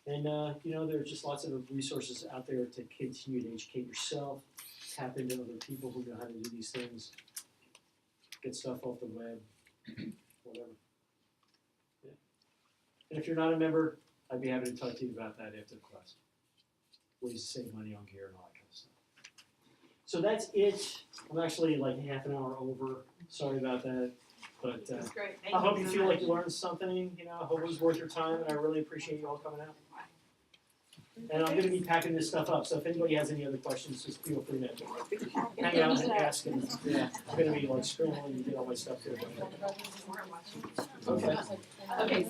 And, you know, there's just lots of resources out there to continue to educate yourself, tap into other people who know how to do these things, get stuff off the web, whatever. Yeah. And if you're not a member, I'd be happy to talk to you about that after the class. Ways to save money on gear and all that kind of stuff. So that's it. I'm actually like half an hour over. Sorry about that. But That's great. Thank I hope you you so feel much. like you learned something. You know, I hope it was worth your time, and I really appreciate you all coming out. And I'm going to be packing this stuff up, so if anybody has any other questions, just feel free to hang out and ask. And yeah, I'm going to be like scrambling to get all my stuff here. Okay. Okay.